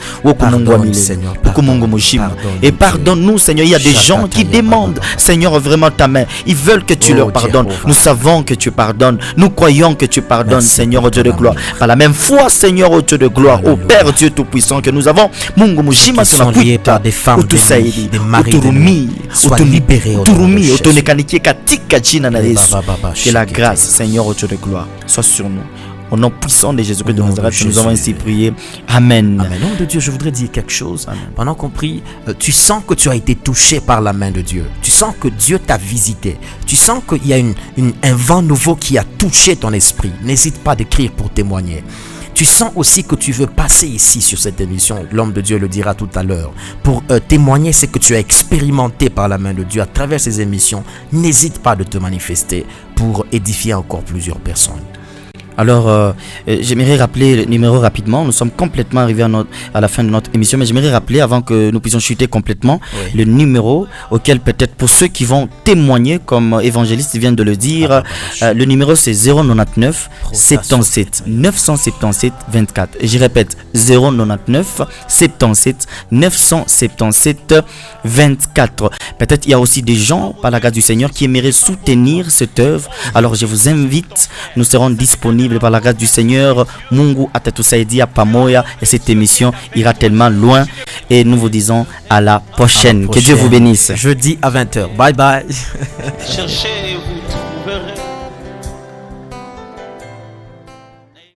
Et pardonne-nous, Seigneur. Il y a des gens qui demandent, Seigneur, vraiment ta main. Ils veulent que tu leur pardonnes. Nous savons que tu pardonnes. Nous croyons que tu pardonnes, Seigneur Dieu de gloire. Par la même foi, Seigneur Dieu de gloire, au Père Dieu Tout-Puissant que nous avons, Mungu Mujima par des femmes, des maris, soient libérés. Que la grâce, Seigneur Dieu de gloire, soit sur nous. Au nom puissant de Jésus-Christ de Nazareth, nous avons ainsi prié. Amen. Amen. Nom de Dieu, je voudrais dire quelque chose. Amen. Pendant qu'on prie, tu sens que tu as été touché par la main de Dieu. Tu sens que Dieu t'a visité. Tu sens qu'il y a un vent nouveau qui a touché ton esprit. N'hésite pas d'écrire pour témoigner. Tu sens aussi que tu veux passer ici sur cette émission, l'homme de Dieu le dira tout à l'heure, pour témoigner ce que tu as expérimenté par la main de Dieu à travers ces émissions. N'hésite pas de te manifester pour édifier encore plusieurs personnes. Alors, j'aimerais rappeler le numéro rapidement. Nous sommes complètement arrivés à la fin de notre émission, mais j'aimerais rappeler, avant que nous puissions chuter complètement, le numéro auquel peut-être pour ceux qui vont témoigner, comme évangéliste vient de le dire, le numéro c'est 099 77 977 24. Et je répète, 099 77 977 24. Peut-être il y a aussi des gens, par la grâce du Seigneur, qui aimeraient soutenir cette œuvre. Alors je vous invite, nous serons disponibles par la grâce du Seigneur. Mungu atatusaidia pamoja et cette émission ira tellement loin. Et nous vous disons à la prochaine. Que Dieu vous bénisse. Jeudi à 20h. Bye bye. Cherchez-vous.